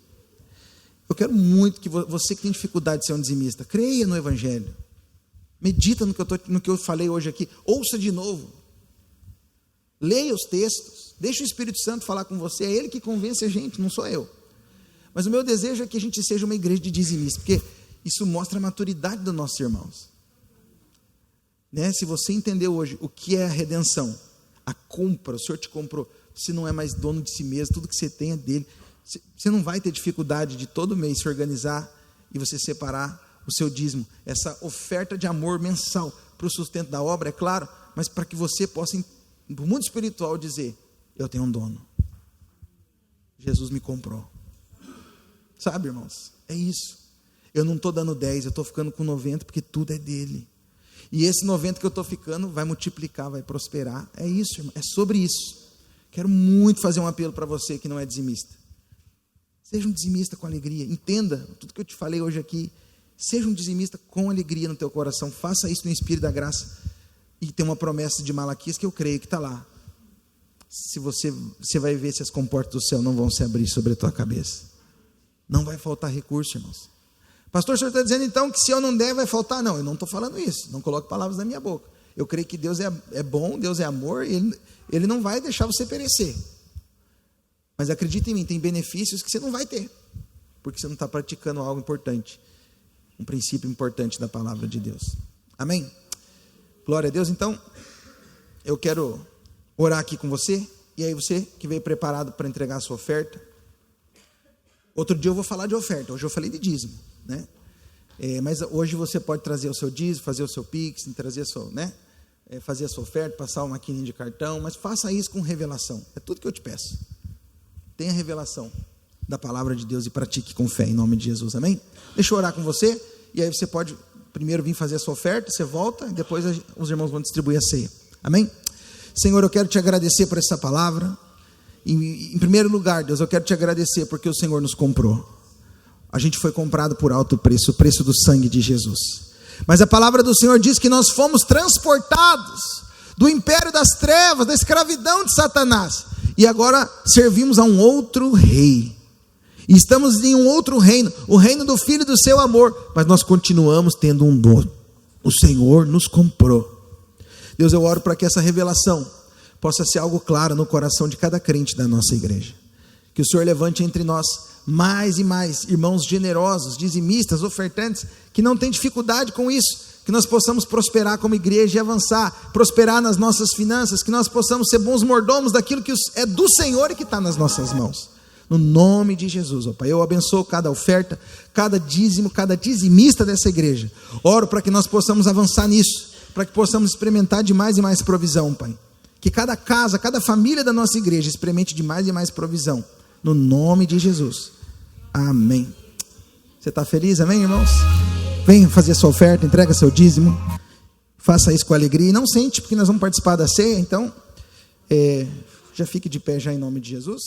Eu quero muito que você que tem dificuldade de ser um dizimista, creia no Evangelho. Medita no que eu falei hoje aqui. Ouça de novo. Leia os textos. Deixa o Espírito Santo falar com você. É Ele que convence a gente, não sou eu. Mas o meu desejo é que a gente seja uma igreja de dizimistas, porque isso mostra a maturidade dos nossos irmãos. Né? Se você entendeu hoje o que é a redenção, a compra, o Senhor te comprou, você não é mais dono de si mesmo, tudo que você tem é dele. Você não vai ter dificuldade de todo mês se organizar e você separar o seu dízimo, essa oferta de amor mensal para o sustento da obra, é claro, mas para que você possa, no mundo espiritual, dizer: eu tenho um dono, Jesus me comprou. Sabe, irmãos, é isso. Eu não estou dando 10, eu estou ficando com 90, porque tudo é dele. E esse 90 que eu estou ficando vai multiplicar, vai prosperar. É isso, irmão, é sobre isso. Quero muito fazer um apelo para você que não é dizimista. Seja um dizimista com alegria. Entenda tudo que eu te falei hoje aqui. Seja um dizimista com alegria no teu coração. Faça isso no Espírito da Graça. E tem uma promessa de Malaquias que eu creio que está lá. Se você vai ver se as comportas do céu não vão se abrir sobre a tua cabeça. Não vai faltar recurso, irmãos. Pastor, o senhor está dizendo então que se eu não der vai faltar? Não, eu não estou falando isso. Não coloque palavras na minha boca. Eu creio que Deus é bom, Deus é amor. Ele não vai deixar você perecer. Mas acredita em mim, tem benefícios que você não vai ter, porque você não está praticando algo importante. Um princípio importante da palavra de Deus. Amém? Glória a Deus. Então, eu quero orar aqui com você. E aí você que veio preparado para entregar a sua oferta. Outro dia eu vou falar de oferta. Hoje eu falei de dízimo, né? Mas hoje você pode trazer o seu dízimo, fazer o seu pix, trazer a sua, né? Fazer a sua oferta, passar uma maquininha de cartão. Mas faça isso com revelação. É tudo que eu te peço. Tenha revelação da palavra de Deus e pratique com fé em nome de Jesus. Amém? Deixa eu orar com você. E aí você pode primeiro vir fazer a sua oferta. Você volta e depois os irmãos vão distribuir a ceia. Amém? Senhor, eu quero te agradecer por essa palavra. Em primeiro lugar, Deus, eu quero te agradecer porque o Senhor nos comprou. A gente foi comprado por alto preço, o preço do sangue de Jesus. Mas a palavra do Senhor diz que nós fomos transportados do império das trevas, da escravidão de Satanás. E agora servimos a um outro rei. E estamos em um outro reino, o reino do Filho do seu amor. Mas nós continuamos tendo um dono. O Senhor nos comprou. Deus, eu oro para que essa revelação possa ser algo claro no coração de cada crente da nossa igreja. Que o Senhor levante entre nós mais e mais irmãos generosos, dizimistas, ofertantes, que não têm dificuldade com isso. Que nós possamos prosperar como igreja e avançar, prosperar nas nossas finanças, que nós possamos ser bons mordomos daquilo que é do Senhor e que está nas nossas mãos. No nome de Jesus, ó Pai, eu abençoo cada oferta, cada dízimo, cada dizimista dessa igreja. Oro para que nós possamos avançar nisso, para que possamos experimentar de mais e mais provisão, Pai. Que cada casa, cada família da nossa igreja experimente de mais e mais provisão. No nome de Jesus. Amém. Você está feliz, amém, irmãos? Venha fazer a sua oferta, entrega seu dízimo. Faça isso com alegria. E não sente, porque nós vamos participar da ceia, então já fique de pé já em nome de Jesus.